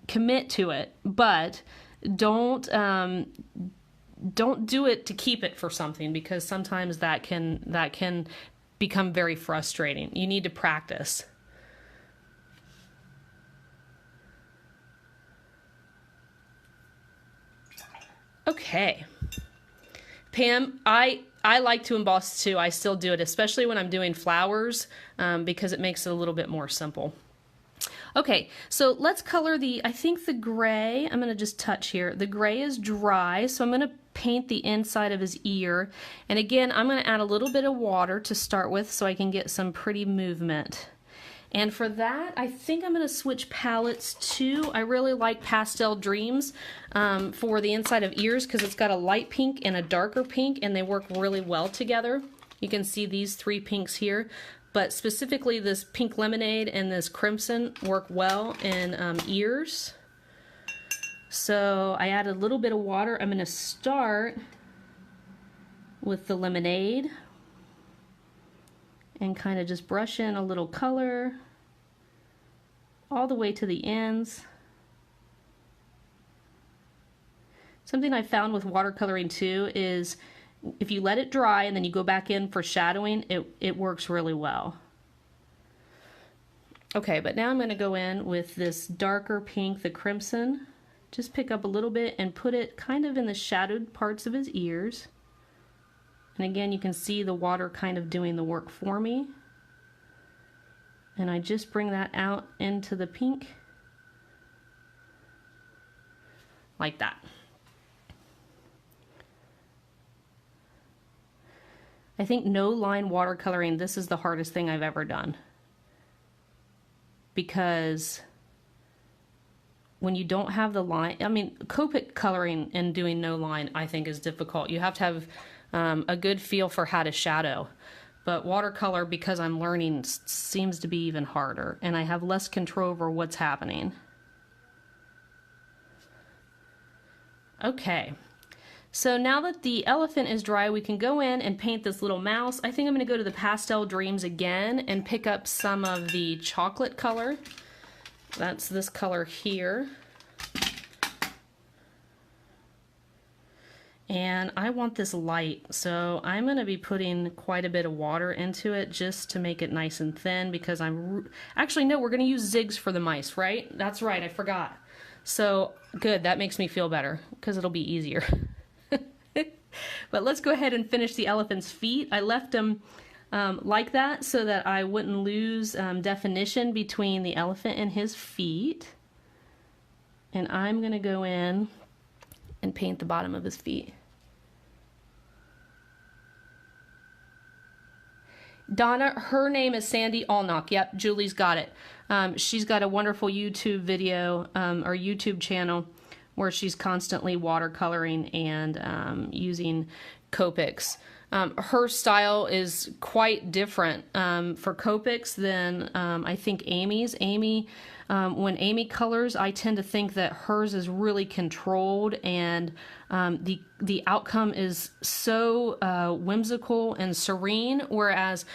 commit to it, but don't do it to keep it for something, because sometimes that can become very frustrating. You need to practice. Okay. Pam, I like to emboss too. I still do it, especially when I'm doing flowers, because it makes it a little bit more simple. Okay, so let's color I think the gray, I'm going to just touch here. The gray is dry, so I'm going to paint the inside of his ear. And again, I'm going to add a little bit of water to start with so I can get some pretty movement. And for that, I think I'm going to switch palettes too. I really like Pastel Dreams for the inside of ears because it's got a light pink and a darker pink, and they work really well together. You can see these three pinks here, but specifically this Pink Lemonade and this Crimson work well in ears. So I added a little bit of water. I'm going to start with the Lemonade and kind of just brush in a little color all the way to the ends. Something I found with watercoloring too is if you let it dry and then you go back in for shadowing, it works really well. Okay, but now I'm going to go in with this darker pink, the Crimson. Just pick up a little bit and put it kind of in the shadowed parts of his ears. And again, you can see the water kind of doing the work for me. And I just bring that out into the pink. Like that. I think no line watercoloring, this is the hardest thing I've ever done. Because when you don't have the line, I mean, Copic coloring and doing no line I think is difficult. You have to have a good feel for how to shadow. But watercolor, because I'm learning, seems to be even harder, and I have less control over what's happening. Okay, so now that the elephant is dry, we can go in and paint this little mouse. I think I'm going to go to the Pastel Dreams again and pick up some of the chocolate color. That's this color here. And I want this light, so I'm going to be putting quite a bit of water into it just to make it nice and thin, because actually, no, we're going to use zigs for the mice, right? That's right, I forgot. So, good, that makes me feel better, because it'll be easier. But let's go ahead and finish the elephant's feet. I left them like that so that I wouldn't lose definition between the elephant and his feet. And I'm going to go in and paint the bottom of his feet. Donna, her name is Sandy Allnock. Yep, Julie's got it. She's got a wonderful YouTube video or YouTube channel where she's constantly watercoloring and using Copics. Her style is quite different for Copics than I think Amy's. When Amy colors, I tend to think that hers is really controlled, and the outcome is so whimsical and serene, whereas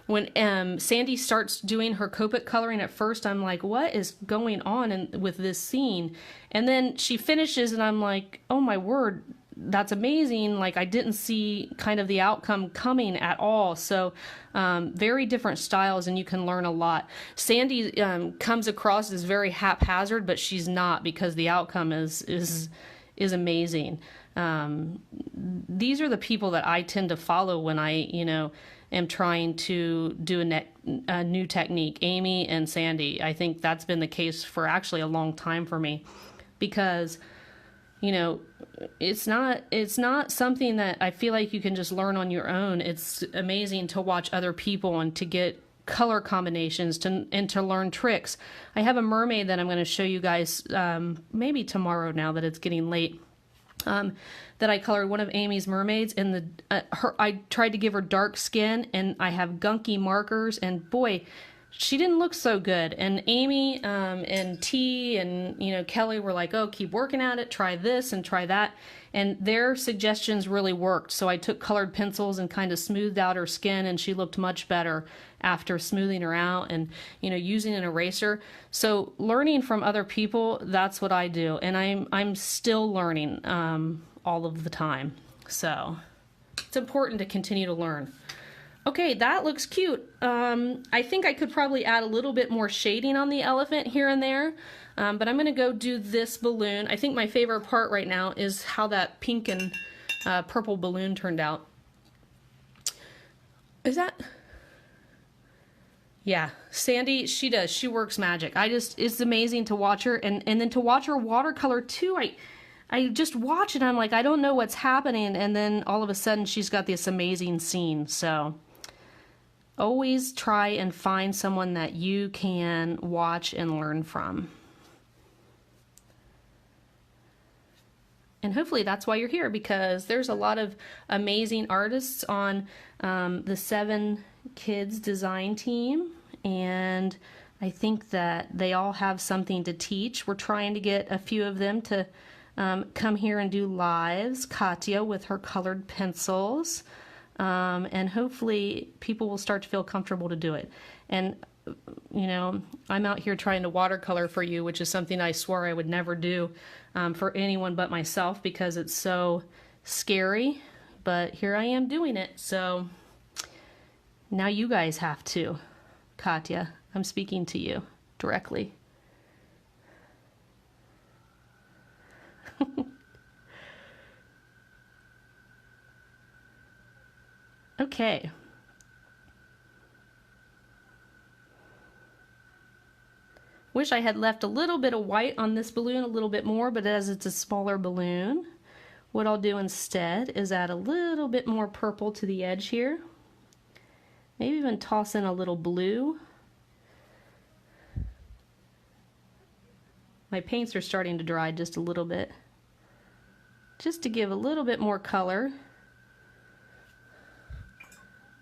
when Sandy starts doing her Copic coloring, at first I'm like, what is going on with this scene? And then she finishes and I'm like, oh my word, that's amazing. Like, I didn't see kind of the outcome coming at all. So very different styles, and you can learn a lot. Sandy comes across as very haphazard, but she's not, because the outcome is amazing. These are the people that I tend to follow when I am trying to do a new technique. Amy and Sandy. I think that's been the case for actually a long time for me, because it's not something that I feel like you can just learn on your own. It's amazing to watch other people and to get color combinations and to learn tricks. I have a mermaid that I'm going to show you guys maybe tomorrow, now that it's getting late, that I colored one of Amy's mermaids, and I tried to give her dark skin, and I have gunky markers, and boy, she didn't look so good. And Amy and T and Kelly were like, oh, keep working at it, try this and try that, and their suggestions really worked. So I took colored pencils and kind of smoothed out her skin, and she looked much better after smoothing her out and using an eraser. So learning from other people, that's what I do, and I'm still learning all of the time. So it's important to continue to learn. Okay, that looks cute. I think I could probably add a little bit more shading on the elephant here and there, but I'm gonna go do this balloon. I think my favorite part right now is how that pink and purple balloon turned out. Is that? Yeah, Sandy, she does. She works magic. It's amazing to watch her, and then to watch her watercolor too. I just watch it, I'm like, I don't know what's happening, and then all of a sudden she's got this amazing scene. So always try and find someone that you can watch and learn from. And hopefully that's why you're here, because there's a lot of amazing artists on the 7 Kids design team, and I think that they all have something to teach. We're trying to get a few of them to come here and do lives. Katya with her colored pencils, and hopefully people will start to feel comfortable to do it. And you know, I'm out here trying to watercolor for you, which is something I swore I would never do for anyone but myself, because it's so scary, but here I am doing it. So now you guys have to. Katya, I'm speaking to you directly. Okay. Wish I had left a little bit of white on this balloon, a little bit more, but as it's a smaller balloon, what I'll do instead is add a little bit more purple to the edge here. Maybe even toss in a little blue. My paints are starting to dry just a little bit, just to give a little bit more color.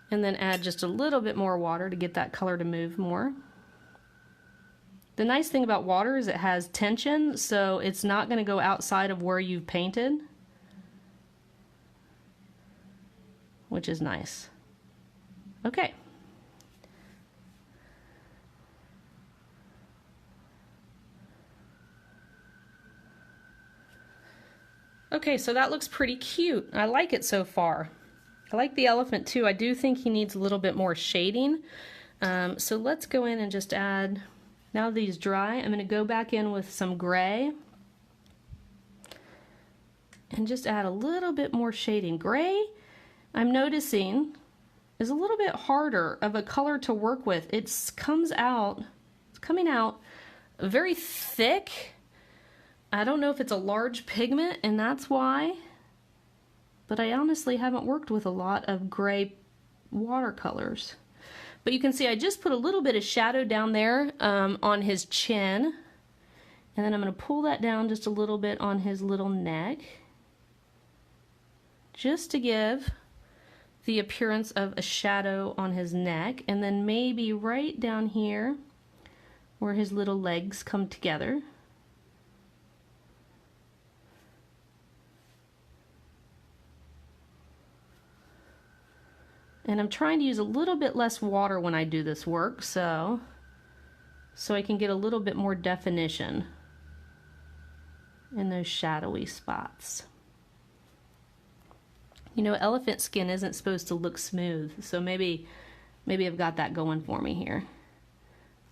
And then add just a little bit more water to get that color to move more. The nice thing about water is it has tension, so it's not going to go outside of where you've painted, which is nice. Okay. Okay, so that looks pretty cute. I like it so far. I like the elephant too. I do think he needs a little bit more shading. So let's go in and just add, now these dry, I'm going to go back in with some gray and just add a little bit more shading. Gray, I'm noticing, is a little bit harder of a color to work with. It's coming out very thick. I don't know if it's a large pigment and that's why, but I honestly haven't worked with a lot of gray watercolors. But you can see I just put a little bit of shadow down there on his chin, and then I'm going to pull that down just a little bit on his little neck, just to give the appearance of a shadow on his neck, and then maybe right down here where his little legs come together. And I'm trying to use a little bit less water when I do this work, so I can get a little bit more definition in those shadowy spots. You know, elephant skin isn't supposed to look smooth, so maybe I've got that going for me here.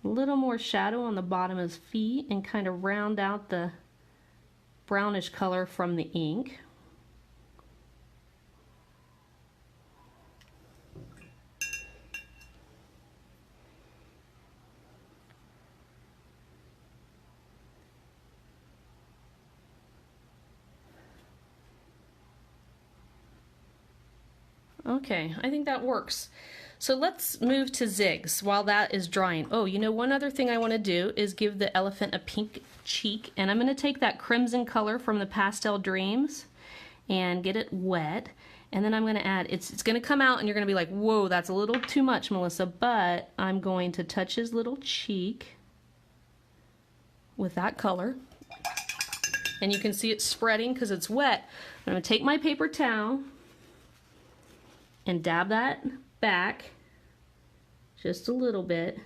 A little more shadow on the bottom of his feet and kind of round out the brownish color from the ink. Okay, I think that works. So let's move to zigs while that is drying. Oh, you know, one other thing I want to do is give the elephant a pink cheek, and I'm going to take that crimson color from the Pastel Dreams and get it wet, and then I'm going to add, it's going to come out and you're going to be like, whoa, that's a little too much, Melissa, but I'm going to touch his little cheek with that color, and you can see it spreading because it's wet. I'm going to take my paper towel and dab that back just a little bit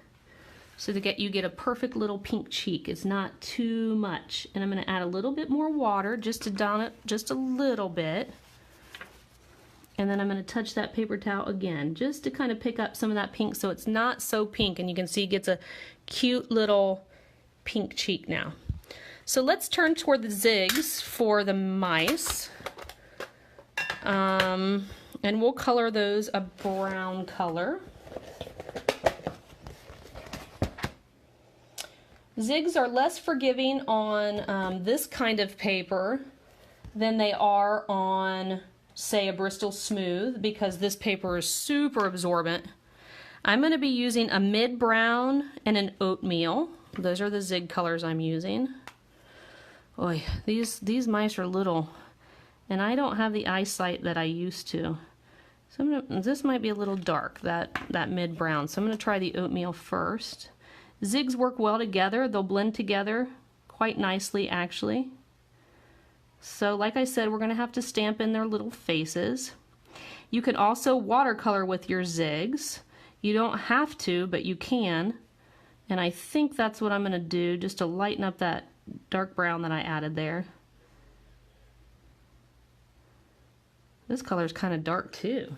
so that you get a perfect little pink cheek. It's not too much. And I'm going to add a little bit more water just to down it just a little bit. And then I'm going to touch that paper towel again, just to kind of pick up some of that pink so it's not so pink, and you can see it gets a cute little pink cheek now. So let's turn toward the zigs for the mice. And we'll color those a brown color. Zigs are less forgiving on this kind of paper than they are on, say, a Bristol Smooth, because this paper is super absorbent. I'm going to be using a mid-brown and an oatmeal. Those are the zig colors I'm using. Oy, these mice are little, and I don't have the eyesight that I used to. So this might be a little dark, that mid-brown. So I'm going to try the oatmeal first. Zigs work well together. They'll blend together quite nicely, actually. So like I said, we're going to have to stamp in their little faces. You can also watercolor with your zigs. You don't have to, but you can. And I think that's what I'm going to do, just to lighten up that dark brown that I added there. This color is kind of dark too.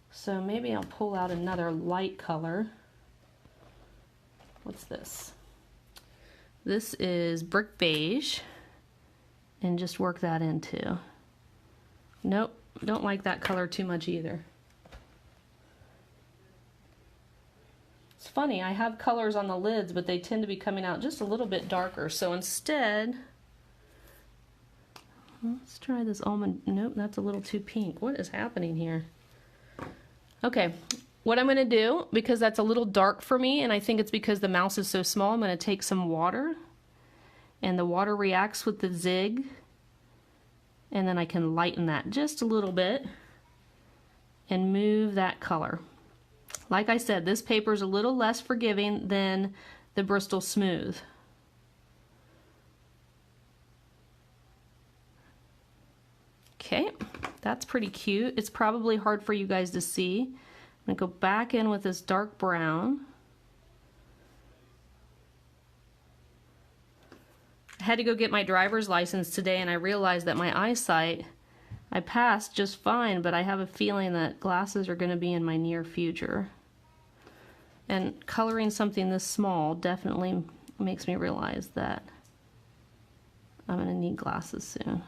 So maybe I'll pull out another light color. What's this? This is Brick Beige. And just work that in too. Nope, don't like that color too much either. It's funny, I have colors on the lids, but they tend to be coming out just a little bit darker. So instead, let's try this almond. Nope, that's a little too pink. What is happening here? Okay, what I'm gonna do, because that's a little dark for me, and I think it's because the mouse is so small, I'm gonna take some water, and the water reacts with the zig, and then I can lighten that just a little bit and move that color. Like I said, this paper is a little less forgiving than the Bristol Smooth. Okay, that's pretty cute. It's probably hard for you guys to see. I'm gonna go back in with this dark brown. I had to go get my driver's license today, and I realized that my eyesight, I passed just fine, but I have a feeling that glasses are going to be in my near future. And coloring something this small definitely makes me realize that I'm going to need glasses soon.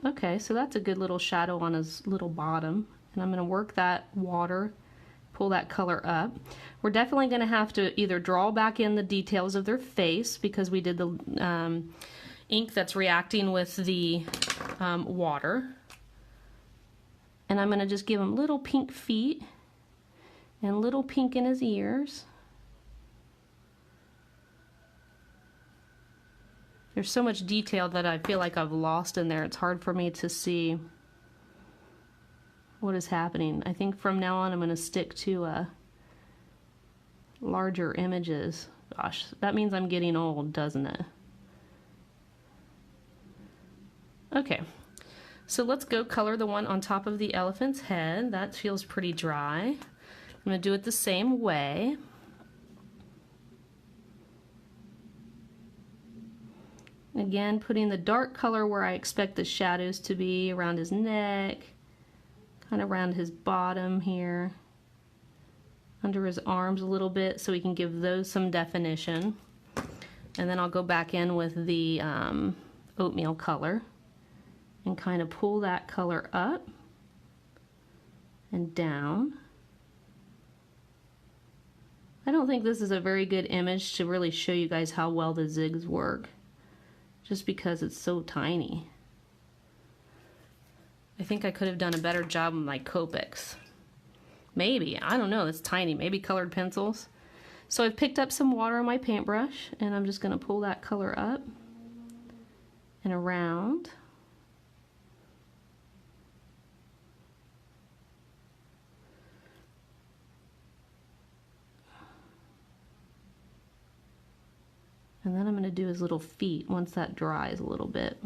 Okay, so that's a good little shadow on his little bottom, and I'm going to work that water, pull that color up. We're definitely going to have to either draw back in the details of their face, because we did the ink that's reacting with the water. And I'm going to just give him little pink feet and little pink in his ears. There's so much detail that I feel like I've lost in there. It's hard for me to see what is happening. I think from now on I'm going to stick to larger images. Gosh, that means I'm getting old, doesn't it? Okay, so let's go color the one on top of the elephant's head. That feels pretty dry. I'm going to do it the same way. Again, putting the dark color where I expect the shadows to be, around his neck, kind of around his bottom here, under his arms a little bit, so we can give those some definition. And then I'll go back in with the oatmeal color and kind of pull that color up and down. I don't think this is a very good image to really show you guys how well the zigs work, just because it's so tiny. I think I could have done a better job with my Copics. Maybe, I don't know, it's tiny, maybe colored pencils. So I've picked up some water on my paintbrush, and I'm just going to pull that color up and around. And then I'm going to do his little feet once that dries a little bit.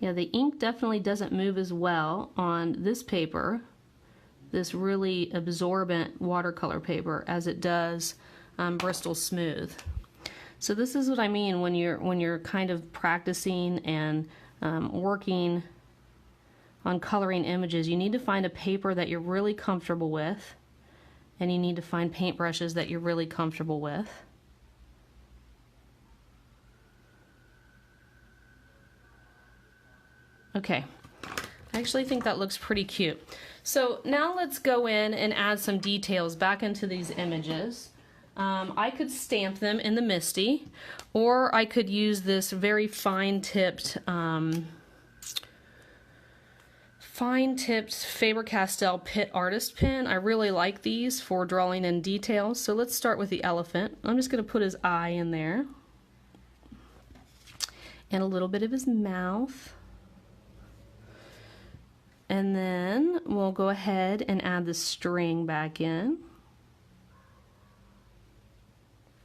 Yeah, the ink definitely doesn't move as well on this paper, this really absorbent watercolor paper, as it does Bristol Smooth. So this is what I mean when you're kind of practicing and working on coloring images. You need to find a paper that you're really comfortable with, and you need to find paintbrushes that you're really comfortable with. Okay, I actually think that looks pretty cute. So now let's go in and add some details back into these images. I could stamp them in the MISTI, or I could use this very fine-tipped Faber-Castell Pitt Artist Pen. I really like these for drawing in details. So let's start with the elephant. I'm just going to put his eye in there, and a little bit of his mouth. And then we'll go ahead and add the string back in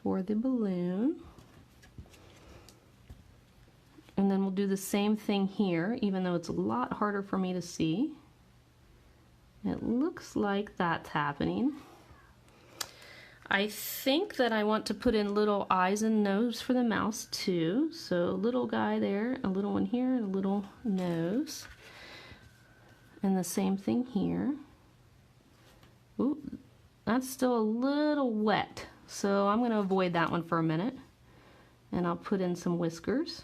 for the balloon. And then we'll do the same thing here, even though it's a lot harder for me to see. It looks like that's happening. I think that I want to put in little eyes and nose for the mouse too. So a little guy there, a little one here, and a little nose. And the same thing here. Ooh, that's still a little wet, so I'm going to avoid that one for a minute. And I'll put in some whiskers.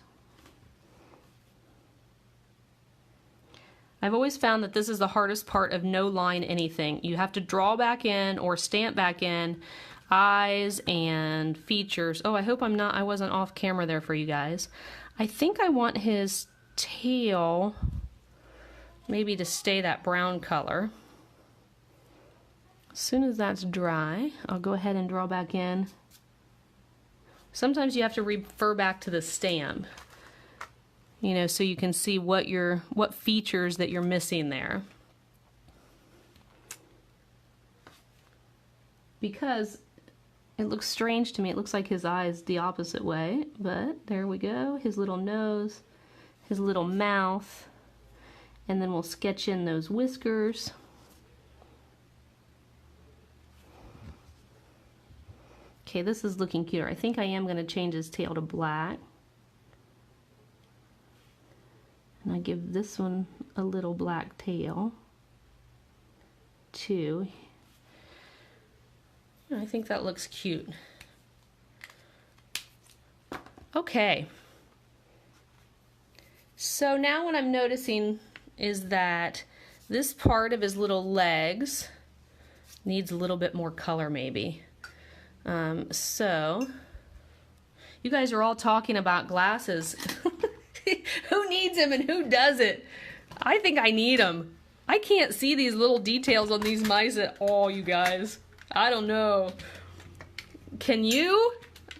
I've always found that this is the hardest part of no line anything. You have to draw back in or stamp back in eyes and features. Oh, I hope I wasn't off camera there for you guys. I think I want his tail maybe to stay that brown color. As soon as that's dry, I'll go ahead and draw back in. Sometimes you have to refer back to the stamp, you know, so you can see what features that you're missing there. Because it looks strange to me. It looks like his eye is the opposite way, but there we go. His little nose, his little mouth. And then we'll sketch in those whiskers. Okay, this is looking cuter. I think I am going to change his tail to black. And I give this one a little black tail too. I think that looks cute. Okay. So now what I'm noticing is that this part of his little legs needs a little bit more color maybe. So you guys are all talking about glasses. Who needs them and who doesn't? I think I need them. I can't see these little details on these mice at all, you guys. I don't know. Can you?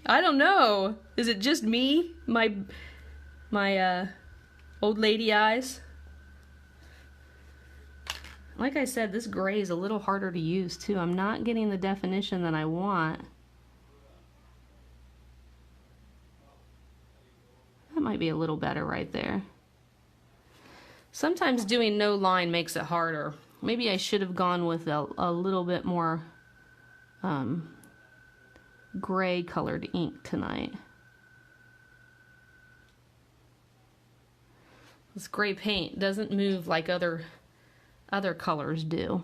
I don't know. Is it just me? My old lady eyes? Like I said, this gray is a little harder to use too. I'm not getting the definition that I want. That might be a little better right there. Sometimes doing no line makes it harder. Maybe I should have gone with a little bit more gray colored ink tonight. This gray paint doesn't move like other colors do.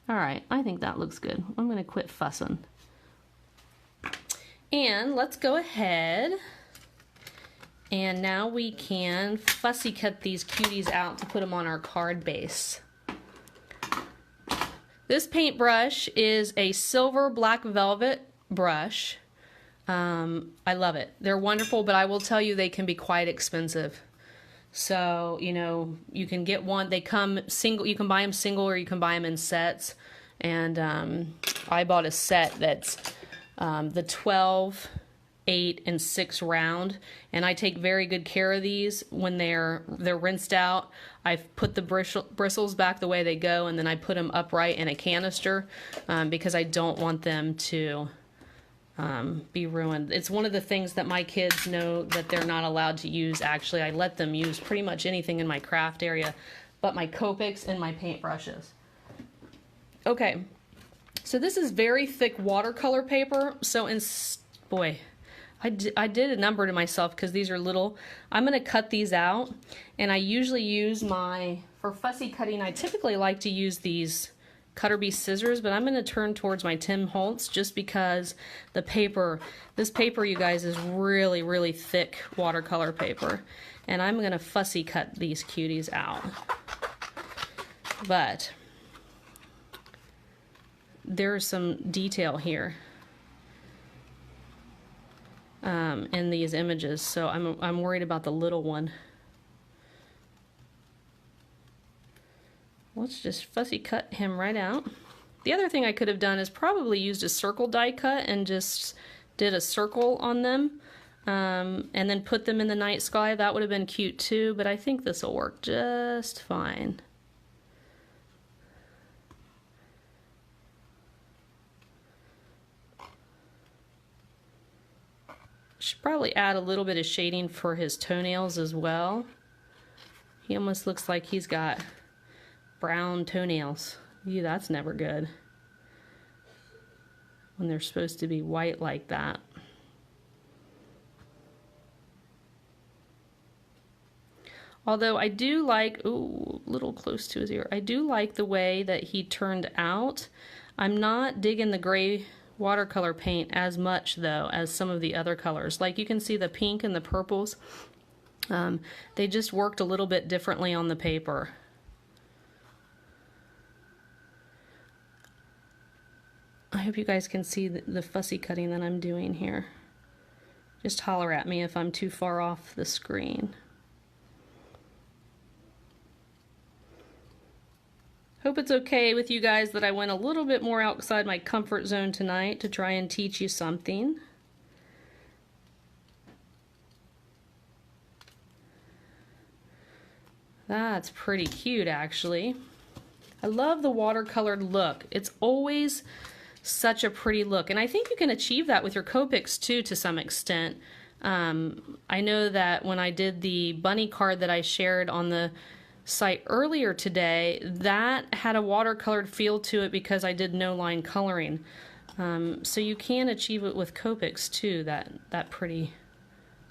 Alright, I think that looks good. I'm going to quit fussing. And let's go ahead and now we can fussy cut these cuties out to put them on our card base. This paintbrush is a silver black velvet brush. I love it. They're wonderful, but I will tell you they can be quite expensive. So, you know, you can get one, they come single, you can buy them single or you can buy them in sets. And I bought a set that's the 12, 8, and 6 round. And I take very good care of these when they're rinsed out. I've put the bristles back the way they go, and then I put them upright in a canister because I don't want them to be ruined. It's one of the things that my kids know that they're not allowed to use. Actually, I let them use pretty much anything in my craft area but my Copics and my paintbrushes. Okay, So this is very thick watercolor paper. So boy, I did a number to myself because these are little. I'm going to cut these out, and I usually use for fussy cutting, I typically like to use these Cutter Bee scissors, but I'm going to turn towards my Tim Holtz just because this paper, you guys, is really, really thick watercolor paper. And I'm going to fussy cut these cuties out. But there's some detail here in these images, so I'm worried about the little one. Let's just fussy cut him right out. The other thing I could have done is probably used a circle die cut and just did a circle on them and then put them in the night sky. That would have been cute too, but I think this will work just fine. Should probably add a little bit of shading for his toenails as well. He almost looks like he's got brown toenails. Ew, that's never good when they're supposed to be white like that. Although I do like, ooh, a little close to his ear. I do like the way that he turned out. I'm not digging the gray watercolor paint as much though as some of the other colors. Like you can see the pink and the purples. They just worked a little bit differently on the paper. I hope you guys can see the fussy cutting that I'm doing here. Just holler at me if I'm too far off the screen. Hope it's okay with you guys that I went a little bit more outside my comfort zone tonight to try and teach you something. That's pretty cute, actually. I love the watercolored look. It's always such a pretty look, and I think you can achieve that with your Copics too to some extent. I know that when I did the bunny card that I shared on the site earlier today, that had a watercolored feel to it because I did no line coloring. So you can achieve it with Copics too, that pretty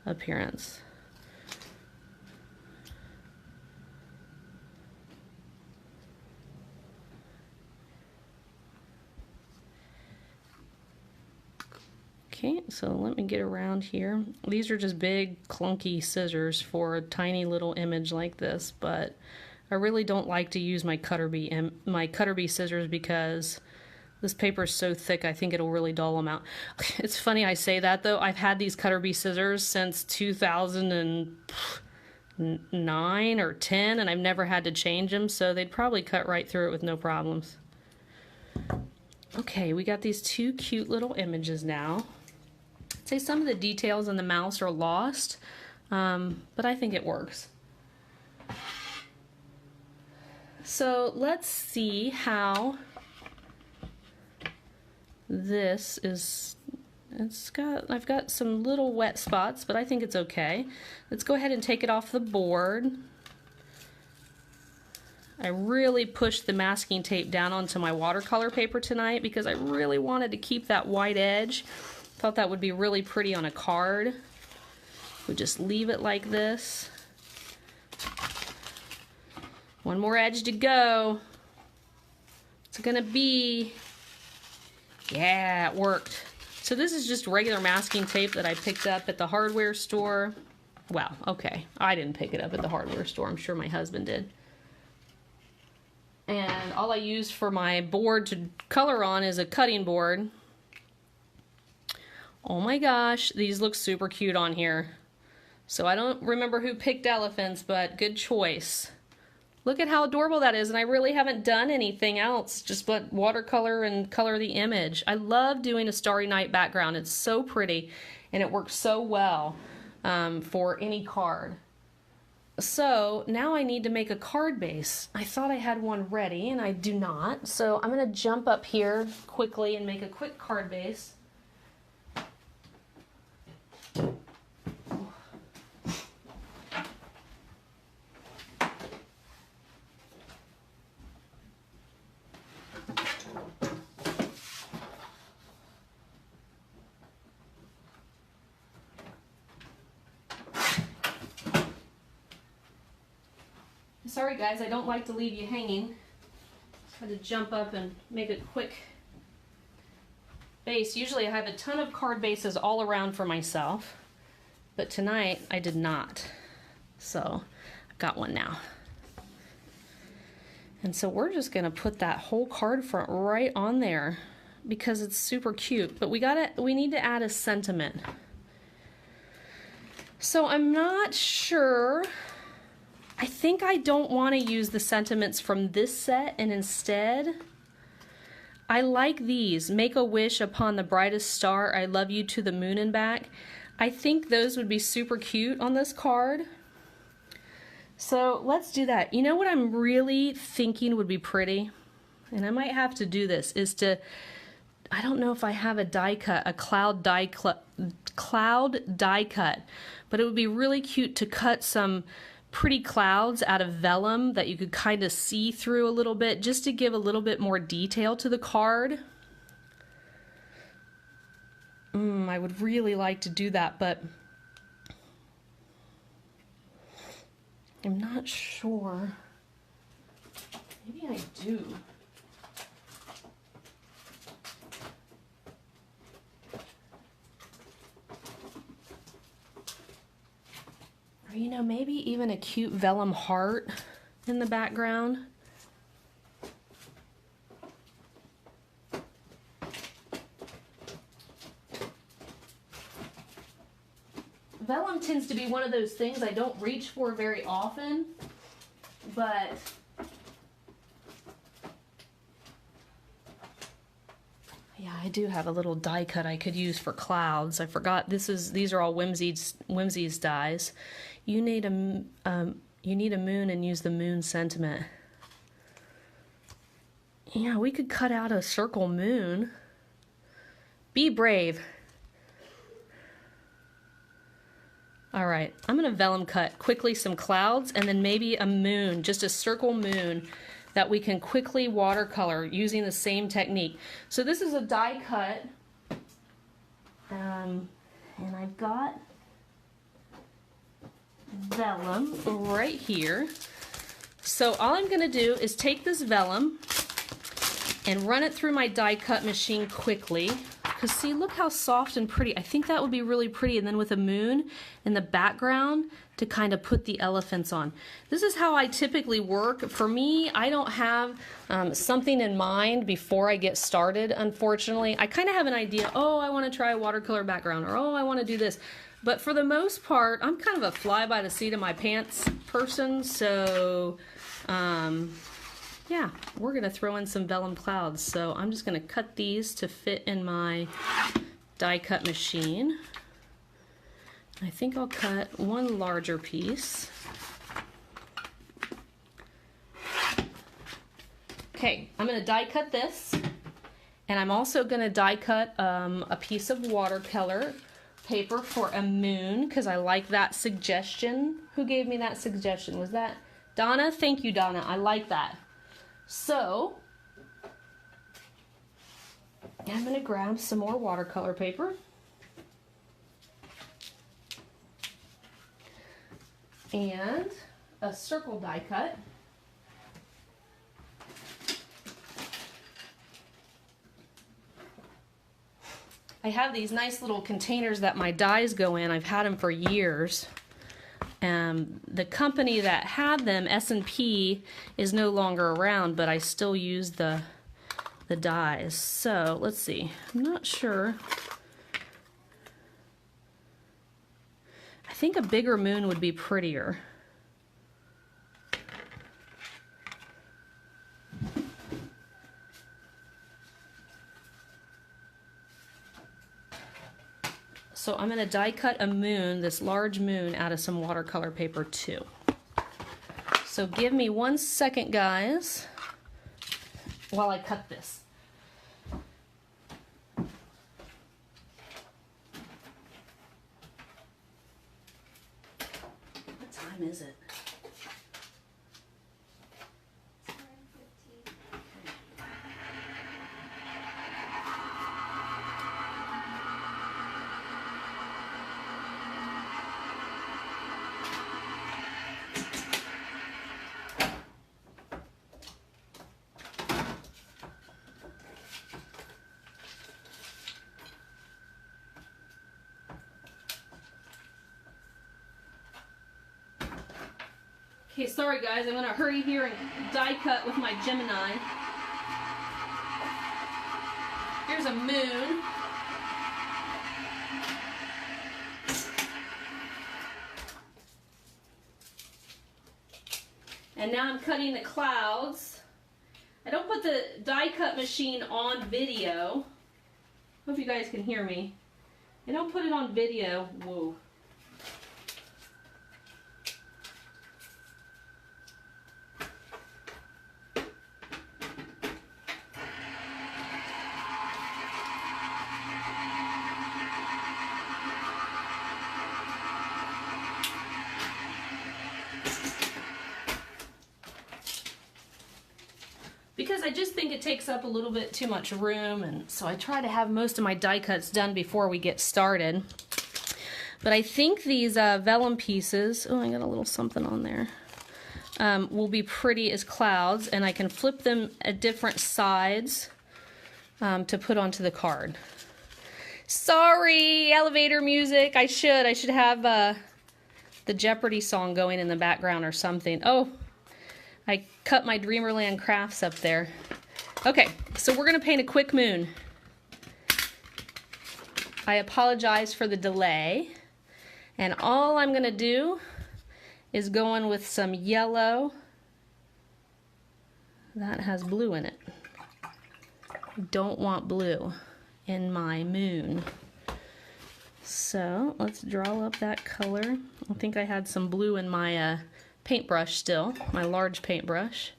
appearance. Okay, so let me get around here. These are just big clunky scissors for a tiny little image like this, but I really don't like to use my Cutter Bee scissors because this paper is so thick I think it'll really dull them out. It's funny I say that though. I've had these Cutter Bee scissors since 2009 or 10 and I've never had to change them, so they'd probably cut right through it with no problems. Okay, we got these two cute little images now. I'd say some of the details in the mouse are lost, but I think it works. So let's see how this is. I've got some little wet spots, but I think it's okay. Let's go ahead and take it off the board. I really pushed the masking tape down onto my watercolor paper tonight because I really wanted to keep that white edge. Thought that would be really pretty on a card. We just leave it like this. One more edge to go. It's gonna be, yeah, it worked. So this is just regular masking tape that I picked up at the hardware store. Well, okay, I didn't pick it up at the hardware store. I'm sure my husband did. And all I use for my board to color on is a cutting board. Oh my gosh, these look super cute on here. So I don't remember who picked elephants, but good choice. Look at how adorable that is, and I really haven't done anything else, just but watercolor and color the image. I love doing a Starry Night background. It's so pretty, and it works so well for any card. So now I need to make a card base. I thought I had one ready, and I do not. So I'm gonna jump up here quickly and make a quick card base. Sorry guys, I don't like to leave you hanging. Had to jump up and make a quick base. Usually I have a ton of card bases all around for myself, but tonight I did not. So I've got one now. And so we're just gonna put that whole card front right on there because it's super cute, but we need to add a sentiment. So I'm not sure. I think I don't want to use the sentiments from this set, and instead I like these. Make a wish upon the brightest star, I love you to the moon and back. I think those would be super cute on this card. So let's do that. You know what I'm really thinking would be pretty? And I might have to do this, is to, I don't know if I have a die cut, a cloud die cut, but it would be really cute to cut some pretty clouds out of vellum that you could kind of see through a little bit, just to give a little bit more detail to the card. I would really like to do that, but I'm not sure. Maybe I do. Or, you know, maybe even a cute vellum heart in the background. Vellum tends to be one of those things I don't reach for very often, but yeah, I do have a little die cut I could use for clouds. I forgot these are all Whimsy's dies. You need a moon and use the moon sentiment. Yeah, we could cut out a circle moon. Be brave. All right, I'm gonna vellum cut quickly some clouds and then maybe a moon, just a circle moon that we can quickly watercolor using the same technique. So this is a die cut, and I've got vellum right here. So all I'm gonna do is take this vellum and run it through my die cut machine quickly. Because see, look how soft and pretty. I think that would be really pretty, and then with a moon in the background to kind of put the elephants on. This is how I typically work. For me, I don't have something in mind before I get started, unfortunately. I kind of have an idea, oh, I want to try a watercolor background, or oh, I want to do this. But for the most part, I'm kind of a fly by the seat of my pants person, so yeah, we're gonna throw in some vellum clouds. So I'm just gonna cut these to fit in my die cut machine. I think I'll cut one larger piece. Okay, I'm gonna die cut this, and I'm also gonna die cut a piece of watercolor paper for a moon, because I like that suggestion. Who gave me that suggestion? Was that Donna? Thank you, Donna. I like that. So I'm going to grab some more watercolor paper and a circle die cut. I have these nice little containers that my dies go in. I've had them for years. The company that had them, S&P, is no longer around, but I still use the dies. So let's see. I'm not sure. I think a bigger moon would be prettier. So I'm going to die cut a moon, this large moon, out of some watercolor paper too. So give me 1 second, guys, while I cut this. What time is it? Okay, sorry guys, I'm gonna hurry here and die cut with my Gemini. Here's a moon. And now I'm cutting the clouds. I don't put the die cut machine on video. Hope you guys can hear me. I don't put it on video. Whoa. Because I just think it takes up a little bit too much room, and so I try to have most of my die cuts done before we get started. But I think these vellum pieces, oh, I got a little something on there, will be pretty as clouds, and I can flip them at different sides to put onto the card. Sorry, elevator music. I should have the Jeopardy song going in the background or something. Oh, I cut my Dreamerland crafts up there. Okay, so we're gonna paint a quick moon. I apologize for the delay. And all I'm gonna do is go in with some yellow that has blue in it. I don't want blue in my moon. So let's draw up that color. I think I had some blue in my paintbrush still, my large paintbrush.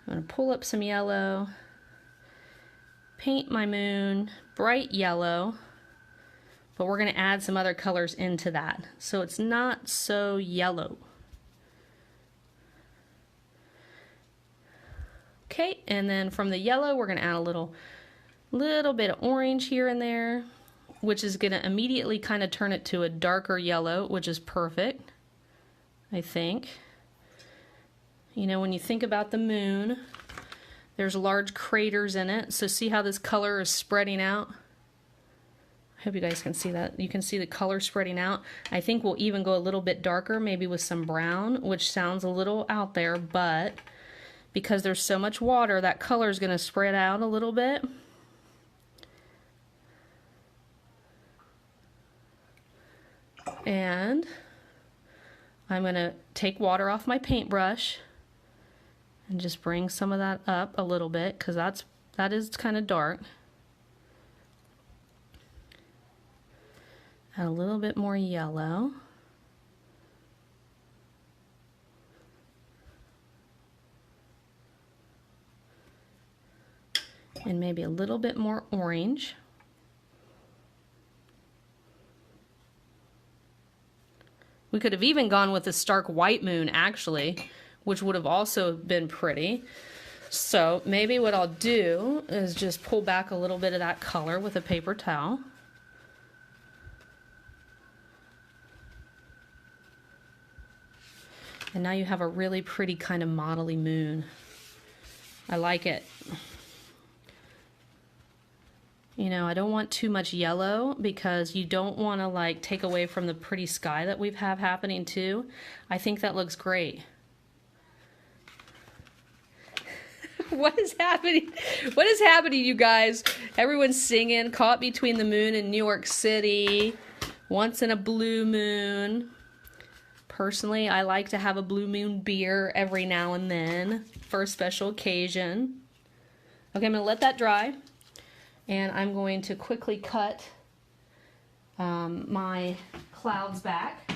I'm going to pull up some yellow, paint my moon bright yellow, but we're going to add some other colors into that so it's not so yellow. Okay, and then from the yellow we're going to add a little bit of orange here and there, which is going to immediately kind of turn it to a darker yellow, which is perfect, I think. You know, when you think about the moon, there's large craters in it, so see how this color is spreading out? I hope you guys can see that. You can see the color spreading out. I think we'll even go a little bit darker, maybe with some brown, which sounds a little out there, but because there's so much water, that color is going to spread out a little bit. And I'm going to take water off my paintbrush and just bring some of that up a little bit, because that is kind of dark. Add a little bit more yellow. And maybe a little bit more orange. We could have even gone with a stark white moon, actually, which would have also been pretty. So maybe what I'll do is just pull back a little bit of that color with a paper towel. And now you have a really pretty kind of modelly moon. I like it. You know, I don't want too much yellow because you don't want to like take away from the pretty sky that we have happening too. I think that looks great. What is happening? What is happening, you guys? Everyone's singing Caught Between the Moon in New York City, Once in a Blue Moon. Personally, I like to have a blue moon beer every now and then for a special occasion. Okay, I'm going to let that dry. And I'm going to quickly cut my clouds back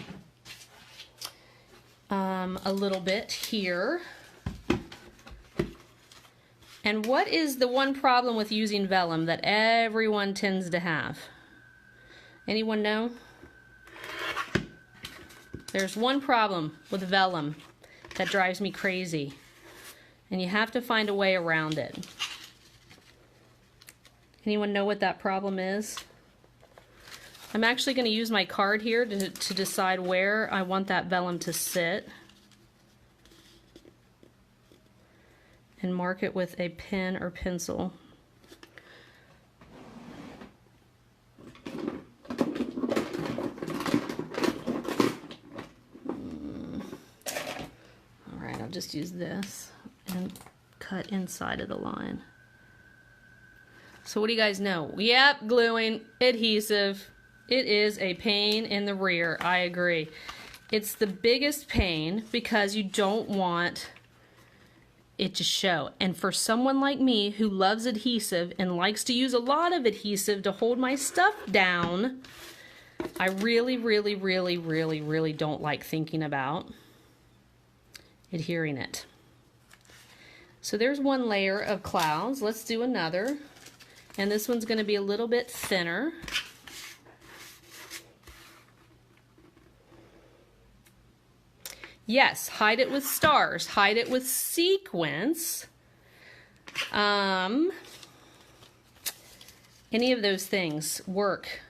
a little bit here. And what is the one problem with using vellum that everyone tends to have? Anyone know? There's one problem with vellum that drives me crazy, and you have to find a way around it. Anyone know what that problem is? I'm actually going to use my card here to decide where I want that vellum to sit, and mark it with a pen or pencil. just use this and cut inside of the line. So what do you guys know? Yep, gluing, adhesive. It is a pain in the rear, I agree. It's the biggest pain because you don't want it to show. And for someone like me who loves adhesive and likes to use a lot of adhesive to hold my stuff down, I really, really, really, really, really don't like thinking about adhering it. So there's one layer of clouds. Let's do another. And this one's going to be a little bit thinner. Yes, hide it with stars, hide it with sequins. Any of those things work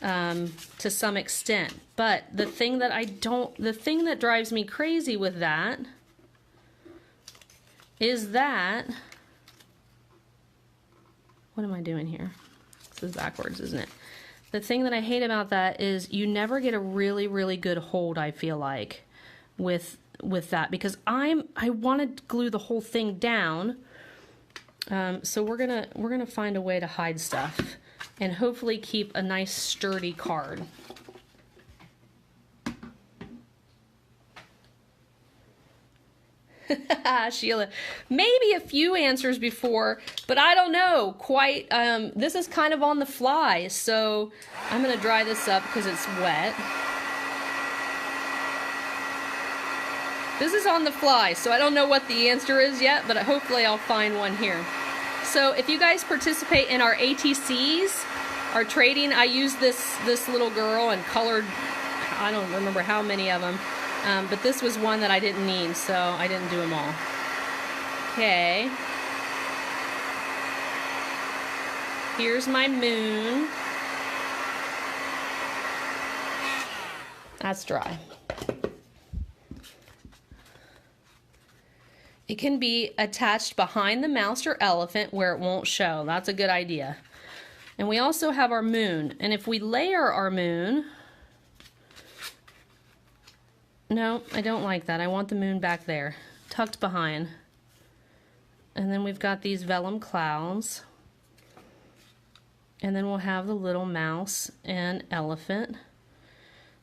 to some extent. But the thing that drives me crazy with that is that, what am I doing here? This is backwards, isn't it? The thing that I hate about that is you never get a really, really good hold, I feel like, with that, because I want to glue the whole thing down. So we're gonna find a way to hide stuff and hopefully keep a nice sturdy card. Sheila, maybe a few answers before, but I don't know quite. This is kind of on the fly, so I'm gonna dry this up because it's wet. This is on the fly, so I don't know what the answer is yet, but hopefully I'll find one here. So if you guys participate in our ATCs, our trading, I used this little girl and colored, I don't remember how many of them, but this was one that I didn't need, so I didn't do them all. Okay. Here's my moon. That's dry. It can be attached behind the mouse or elephant where it won't show. That's a good idea. And we also have our moon. And if we layer our moon, no, I don't like that. I want the moon back there, tucked behind. And then we've got these vellum clouds. And then we'll have the little mouse and elephant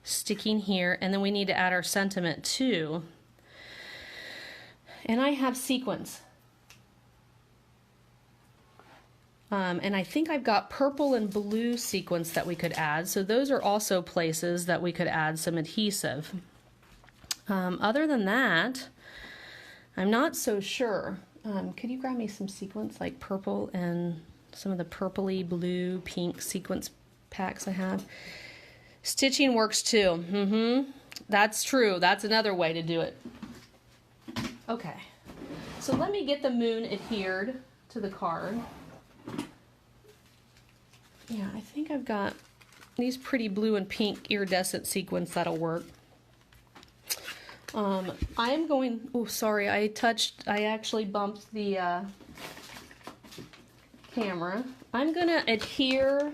sticking here. And then we need to add our sentiment too. And I have sequins. And I think I've got purple and blue sequins that we could add. So those are also places that we could add some adhesive. Other than that, I'm not so sure. Could you grab me some sequins, like purple and some of the purpley, blue, pink sequins packs I have? Stitching works too. That's true. That's another way to do it. Okay, so let me get the moon adhered to the card. Yeah, I think I've got these pretty blue and pink iridescent sequins that'll work. I'm going, oh sorry, I actually bumped the camera. I'm gonna adhere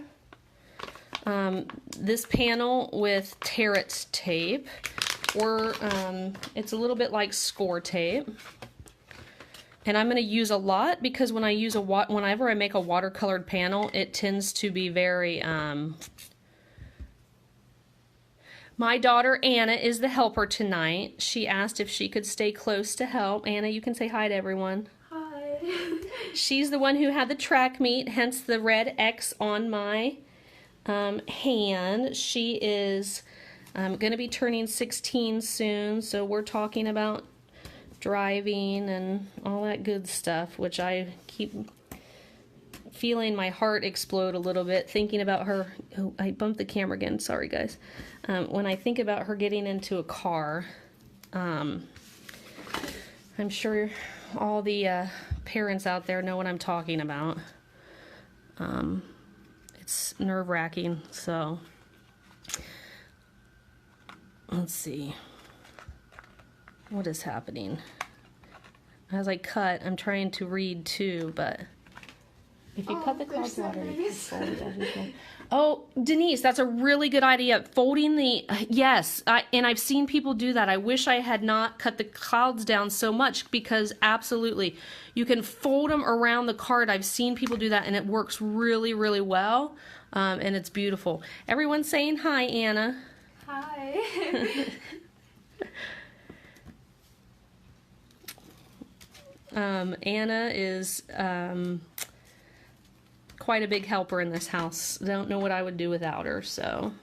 this panel with Territ tape. Or it's a little bit like score tape, and I'm going to use a lot because when I use whenever I make a watercolored panel, it tends to be very. My daughter Anna is the helper tonight. She asked if she could stay close to help. Anna, you can say hi to everyone. Hi. She's the one who had the track meet, hence the red X on my hand. She is. I'm going to be turning 16 soon, so we're talking about driving and all that good stuff, which I keep feeling my heart explode a little bit thinking about her. Oh, I bumped the camera again. Sorry, guys. When I think about her getting into a car, I'm sure all the parents out there know what I'm talking about. It's nerve-wracking, so... Let's see. What is happening? As I cut, I'm trying to read too, but If you cut the clouds water, you can fold everything. Oh, Denise, that's a really good idea. Folding the, yes, and I've seen people do that. I wish I had not cut the clouds down so much because absolutely, you can fold them around the card. I've seen people do that and it works really, really well, and it's beautiful. Everyone's saying hi, Anna. Hi. Anna is quite a big helper in this house. Don't know what I would do without her, so.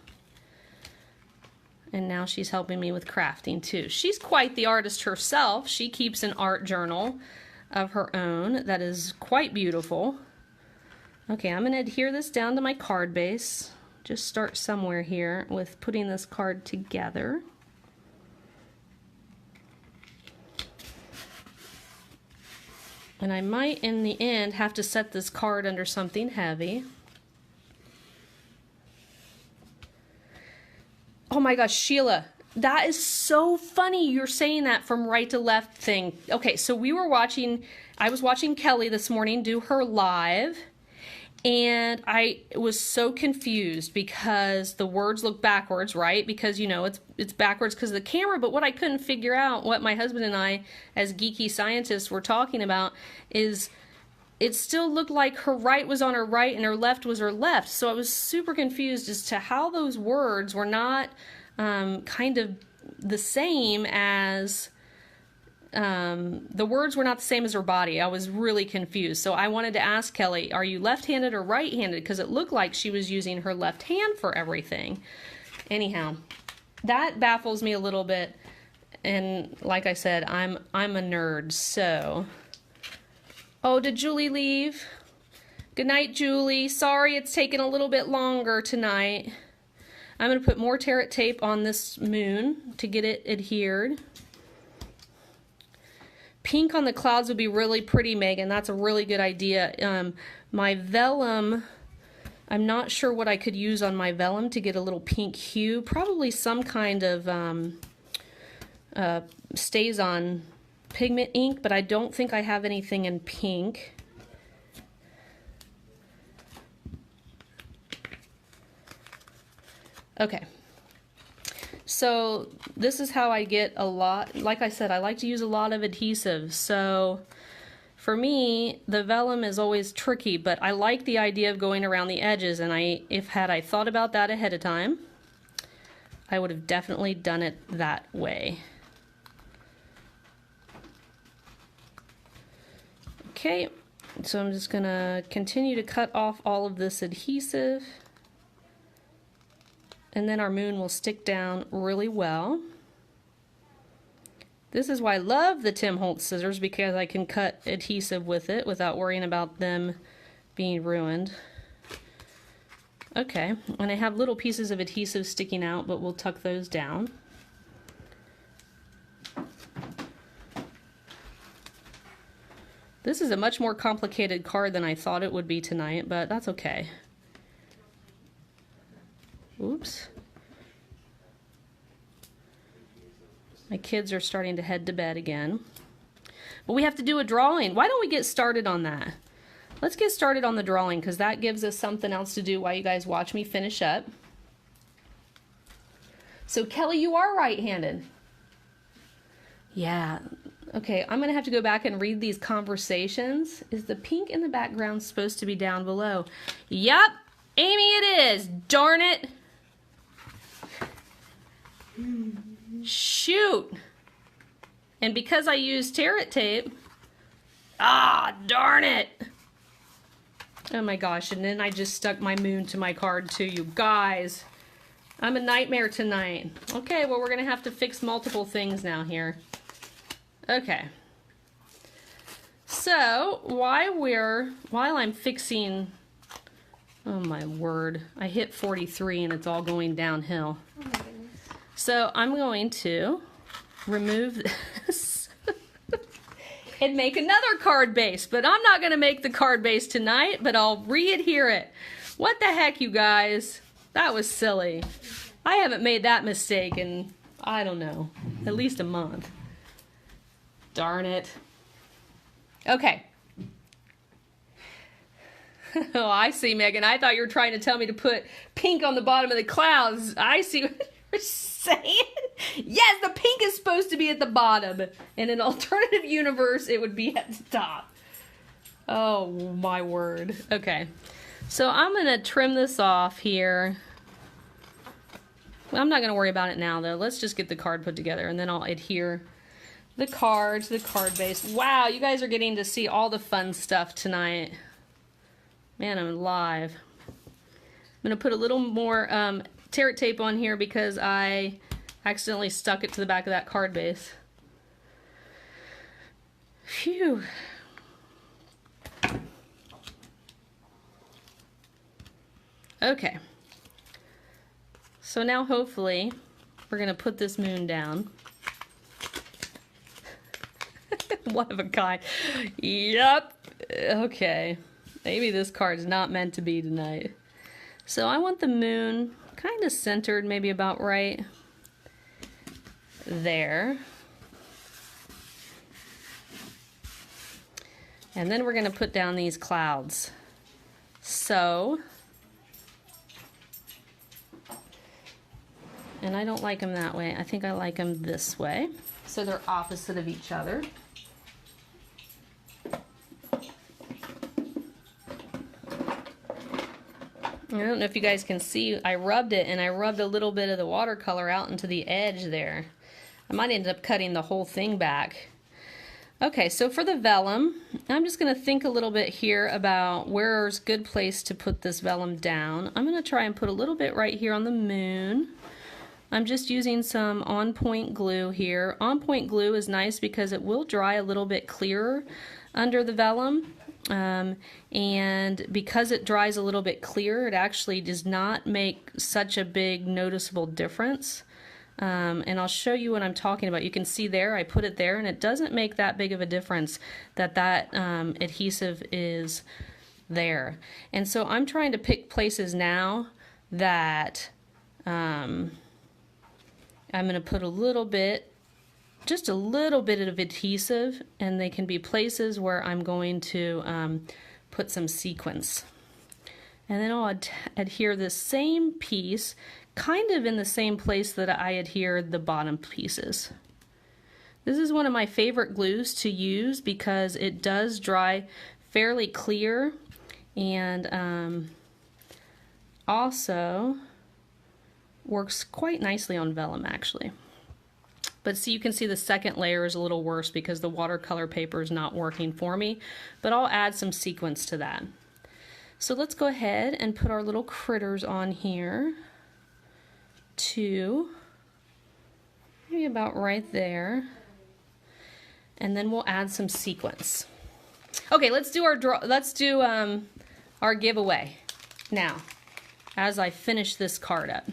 And now she's helping me with crafting too. She's quite the artist herself. She keeps an art journal of her own that is quite beautiful. Okay, I'm gonna adhere this down to my card base. Just start somewhere here with putting this card together. And I might, in the end, have to set this card under something heavy. Oh my gosh, Sheila, that is so funny you're saying that from right to left thing. Okay, so I was watching Kelly this morning do her live, and I was so confused because the words look backwards, right? Because, you know, it's backwards because of the camera, but what I couldn't figure out, what my husband and I, as geeky scientists, were talking about, is it still looked like her right was on her right and her left was her left. So I was super confused as to how those words were not kind of the same as... the words were not the same as her body. I was really confused. So I wanted to ask Kelly, are you left-handed or right-handed? Because it looked like she was using her left hand for everything. Anyhow, that baffles me a little bit. And like I said, I'm a nerd, so. Oh, did Julie leave? Good night, Julie. Sorry it's taken a little bit longer tonight. I'm going to put more Territ tape on this moon to get it adhered. Pink on the clouds would be really pretty, Megan. That's a really good idea. My vellum, I'm not sure what I could use on my vellum to get a little pink hue. Probably some kind of stays on pigment ink, but I don't think I have anything in pink. Okay. So this is how I get a lot, like I said, I like to use a lot of adhesive. So for me, the vellum is always tricky, but I like the idea of going around the edges, and had I thought about that ahead of time, I would have definitely done it that way. Okay, so I'm just gonna continue to cut off all of this adhesive. And then our moon will stick down really well. This is why I love the Tim Holtz scissors, because I can cut adhesive with it without worrying about them being ruined. Okay, and I have little pieces of adhesive sticking out, but we'll tuck those down. This is a much more complicated card than I thought it would be tonight, but that's okay. Oops. My kids are starting to head to bed again. But we have to do a drawing. Why don't we get started on that? Let's get started on the drawing, because that gives us something else to do while you guys watch me finish up. So Kelly, you are right-handed. Yeah. Okay, I'm going to have to go back and read these conversations. Is the pink in the background supposed to be down below? Yep, Amy, it is. Darn it. Shoot. And because I used Territ tape, darn it. Oh my gosh, and then I just stuck my moon to my card too, you guys. I'm a nightmare tonight. Okay, well, we're gonna have to fix multiple things now here. Okay. So, while I'm fixing, oh my word, I hit 43 and it's all going downhill. Oh my goodness. So I'm going to remove this and make another card base, but I'm not going to make the card base tonight, but I'll re-adhere it. What the heck, you guys? That was silly. I haven't made that mistake in, I don't know, at least a month. Darn it. Okay. Oh, I see, Megan. I thought you were trying to tell me to put pink on the bottom of the clouds. I see what you're saying. Yes, the pink is supposed to be at the bottom. In an alternative universe, it would be at the top. Oh, my word. Okay. So I'm going to trim this off here. Well, I'm not going to worry about it now, though. Let's just get the card put together, and then I'll adhere the card to the card base. Wow, you guys are getting to see all the fun stuff tonight. Man, I'm live. I'm going to put a little more tear tape on here because I accidentally stuck it to the back of that card base. Phew. Okay. So now hopefully we're going to put this moon down. One of a kind. Yep. Okay. Maybe this card's not meant to be tonight. So I want the moon kind of centered, maybe about right there. And then we're going to put down these clouds. So, and I don't like them that way. I think I like them this way. So they're opposite of each other. I don't know if you guys can see, I rubbed it and I rubbed a little bit of the watercolor out into the edge there. I might end up cutting the whole thing back. Okay, so for the vellum, I'm just going to think a little bit here about where's a good place to put this vellum down. I'm going to try and put a little bit right here on the moon. I'm just using some on-point glue here. On-point glue is nice because it will dry a little bit clearer under the vellum. And because it dries a little bit clearer, it actually does not make such a big noticeable difference. And I'll show you what I'm talking about. You can see there, I put it there, and it doesn't make that big of a difference that adhesive is there. And so I'm trying to pick places now that I'm going to put a little bit, just a little bit of adhesive, and they can be places where I'm going to put some sequins. And then I'll adhere this same piece kind of in the same place that I adhered the bottom pieces. This is one of my favorite glues to use because it does dry fairly clear, and also works quite nicely on vellum actually. But see, you can see the second layer is a little worse because the watercolor paper is not working for me, but I'll add some sequins to that. So let's go ahead and put our little critters on here to maybe about right there, and then we'll add some sequins. Okay, let's do our giveaway now as I finish this card up.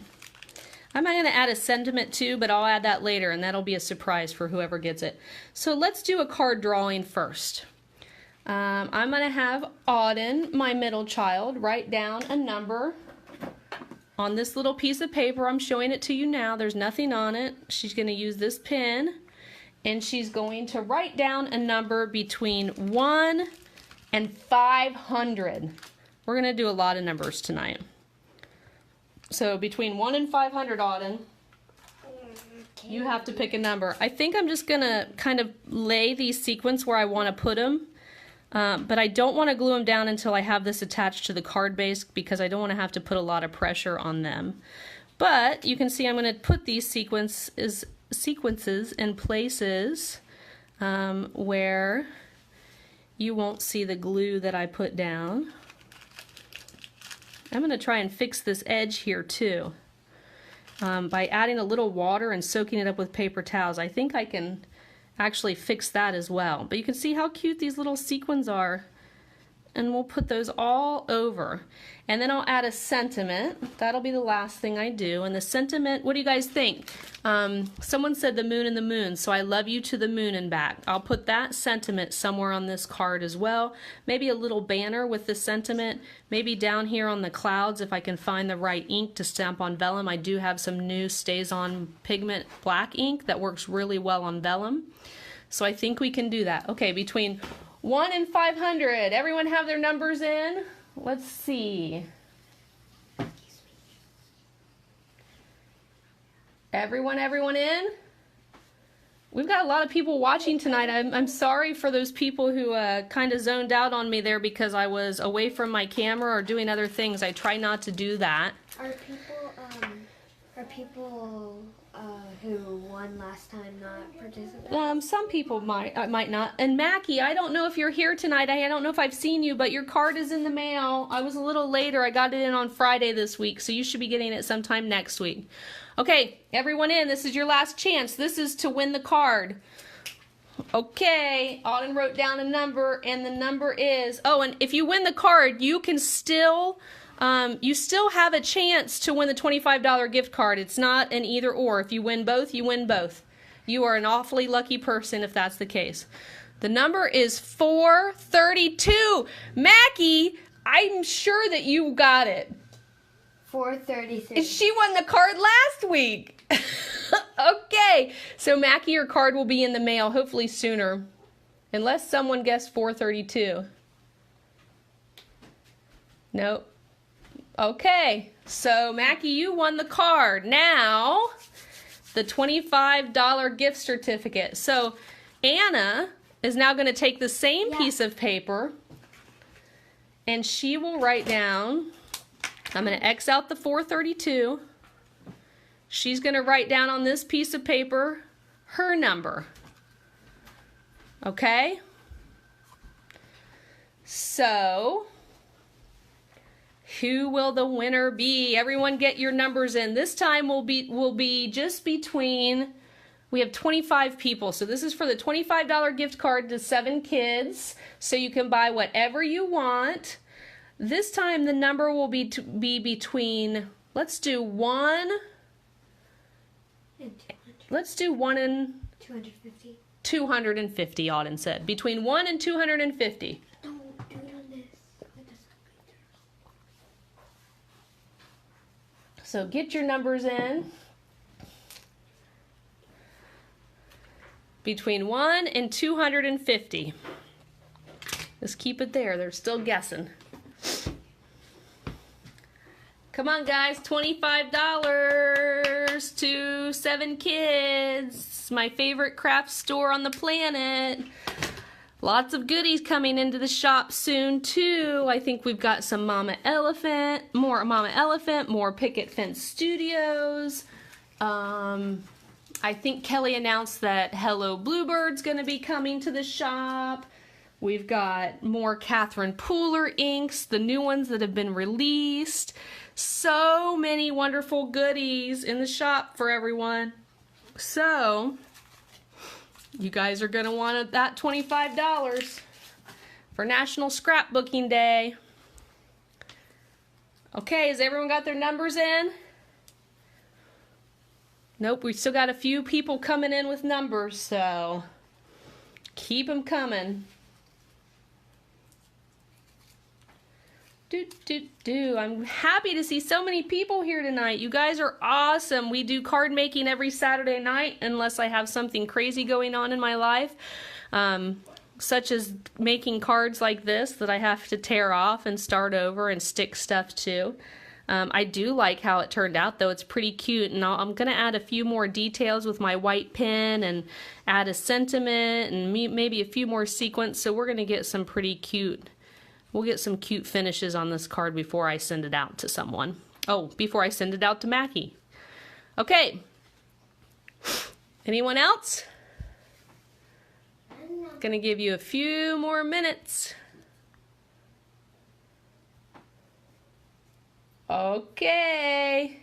I'm not going to add a sentiment too, but I'll add that later, and that'll be a surprise for whoever gets it. So let's do a card drawing first. I'm going to have Auden, my middle child, write down a number on this little piece of paper. I'm showing it to you now. There's nothing on it. She's going to use this pen, and she's going to write down a number between 1 and 500. We're going to do a lot of numbers tonight. So between 1 and 500, Auden, you have to pick a number. I think I'm just going to kind of lay these sequins where I want to put them. But I don't want to glue them down until I have this attached to the card base because I don't want to have to put a lot of pressure on them. But you can see I'm going to put these sequences in places where you won't see the glue that I put down. I'm going to try and fix this edge here too by adding a little water and soaking it up with paper towels. I think I can actually fix that as well. But you can see how cute these little sequins are, and we'll put those all over. And then I'll add a sentiment. That'll be the last thing I do. And the sentiment, what do you guys think? Someone said the moon and the moon, so I love you to the moon and back. I'll put that sentiment somewhere on this card as well. Maybe a little banner with the sentiment. Maybe down here on the clouds if I can find the right ink to stamp on vellum. I do have some new Stays On Pigment black ink that works really well on vellum. So I think we can do that. Okay, between 1 and 500. Everyone have their numbers in? Let's see. Everyone in? We've got a lot of people watching tonight. I'm sorry for those people who kind of zoned out on me there because I was away from my camera or doing other things. I try not to do that. Are people who won last time not participating? Some people might not. And Mackie, I don't know if you're here tonight. I don't know if I've seen you, but your card is in the mail. I was a little later. I got it in on Friday this week, so you should be getting it sometime next week. Okay, everyone in, this is your last chance. This is to win the card. Okay, Auden wrote down a number, and the number is, oh, and if you win the card, you can still, you still have a chance to win the $25 gift card. It's not an either or. If you win both, you win both. You are an awfully lucky person if that's the case. The number is 432. Mackie, I'm sure that you got it. 433. She won the card last week. Okay, so Mackie, your card will be in the mail hopefully sooner. Unless someone guessed 432. Nope. Okay, so Mackie, you won the card. Now, the $25 gift certificate. So Anna is now going to take the same piece of paper and she will write down, I'm going to X out the 432. She's going to write down on this piece of paper her number. Okay? So, who will the winner be? Everyone get your numbers in. This time will be just between, we have 25 people. So this is for the $25 gift card to 7 kids. So you can buy whatever you want. This time the number will be between, let's do 1 and 200. Let's do 1 and 250. 250, Auden said. Between 1 and 250. No, do it on this. So get your numbers in. Between 1 and 250. Just keep it there. They're still guessing. Come on, guys. $25 to 7 kids. My favorite craft store on the planet. Lots of goodies coming into the shop soon, too. I think we've got some more Mama Elephant, more Picket Fence Studios. I think Kelly announced that Hello Bluebird's going to be coming to the shop. We've got more Catherine Pooler inks, the new ones that have been released. So many wonderful goodies in the shop for everyone. So, you guys are going to want that $25 for National Scrapbooking Day. Okay, has everyone got their numbers in? Nope, we still got a few people coming in with numbers, so keep them coming. I'm happy to see so many people here tonight. You guys are awesome. We do card making every Saturday night unless I have something crazy going on in my life, such as making cards like this that I have to tear off and start over and stick stuff to. I do like how it turned out, though. It's pretty cute, and I'm going to add a few more details with my white pen and add a sentiment and maybe a few more sequins, so we're going to get some pretty cute. We'll get some cute finishes on this card before I send it out to someone. Oh, before I send it out to Mackie. Okay. Anyone else? Gonna give you a few more minutes. Okay.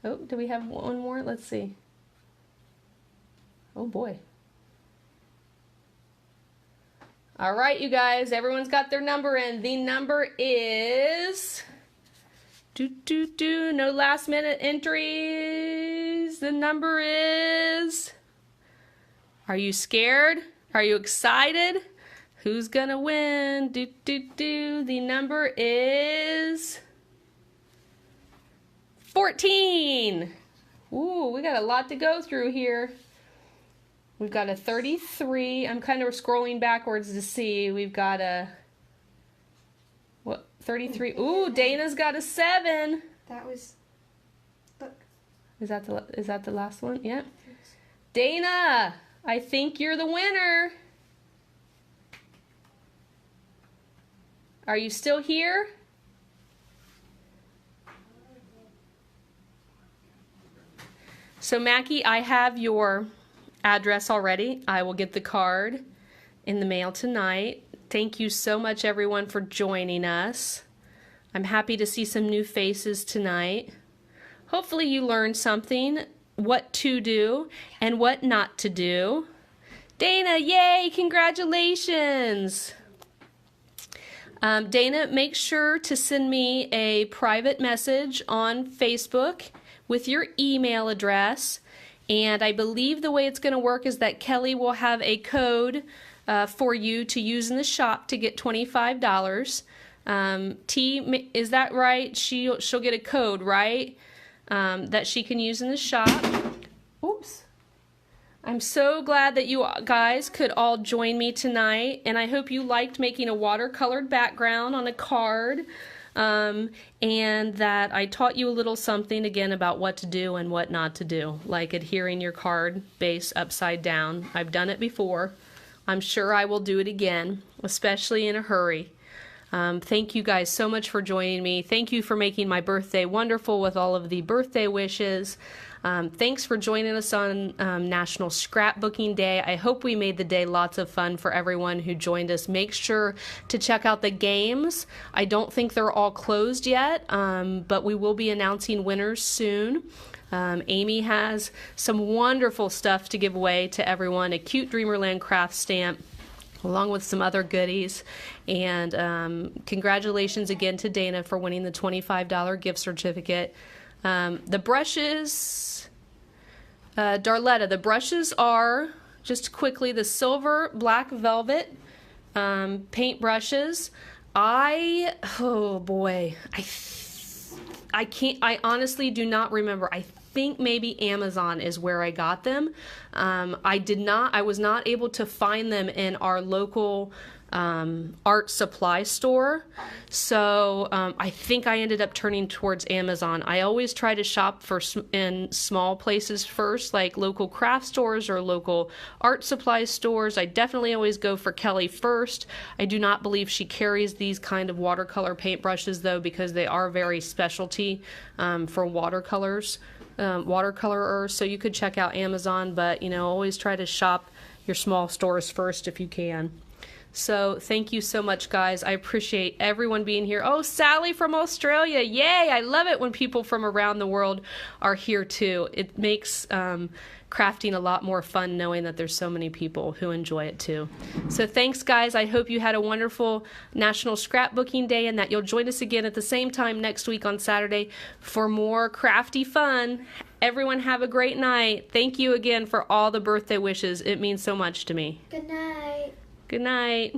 Oh, do we have one more? Let's see. Oh boy. All right, you guys, everyone's got their number in. The number is, no last minute entries. The number is, are you scared? Are you excited? Who's gonna win? The number is 14. Ooh, we got a lot to go through here. We've got a 33. I'm kind of scrolling backwards to see. We've got a 33. Ooh, Dana's got a 7. That was, look. Is that the last one? Yep. Dana, I think you're the winner. Are you still here? So Mackie, I have your address already. I will get the card in the mail tonight. Thank you so much everyone for joining us. I'm happy to see some new faces tonight. Hopefully you learned something, what to do and what not to do. Dana, yay, congratulations. Dana, make sure to send me a private message on Facebook with your email address. And I believe the way it's going to work is that Kelly will have a code for you to use in the shop to get $25. T, is that right? She'll get a code, right? That she can use in the shop. Oops. I'm so glad that you guys could all join me tonight, and I hope you liked making a watercolored background on a card, and that I taught you a little something again about what to do and what not to do, like adhering your card base upside down. I've done it before. I'm sure I will do it again, especially in a hurry. Thank you guys so much for joining me. Thank you for making my birthday wonderful with all of the birthday wishes. Thanks for joining us on National Scrapbooking Day. I hope we made the day lots of fun for everyone who joined us. Make sure to check out the games. I don't think they're all closed yet, but we will be announcing winners soon. Amy has some wonderful stuff to give away to everyone, a cute Dreamerland craft stamp, along with some other goodies. And congratulations again to Dana for winning the $25 gift certificate. The brushes, Darletta, the brushes are, just quickly, the silver black velvet paint brushes. Oh boy, I honestly do not remember. I think maybe Amazon is where I got them. I was not able to find them in our local art supply store, so I think I ended up turning towards Amazon. I always try to shop in small places first, like local craft stores or local art supply stores. I definitely always go for Kelly first. I do not believe she carries these kind of watercolor paintbrushes though, because they are very specialty for watercolorers, so you could check out Amazon, but always try to shop your small stores first if you can. So thank you so much, guys. I appreciate everyone being here. Oh, Sally from Australia. Yay. I love it when people from around the world are here too. It makes crafting a lot more fun knowing that there's so many people who enjoy it too. So thanks, guys. I hope you had a wonderful National Scrapbooking Day and that you'll join us again at the same time next week on Saturday for more crafty fun. Everyone have a great night. Thank you again for all the birthday wishes. It means so much to me. Good night. Good night.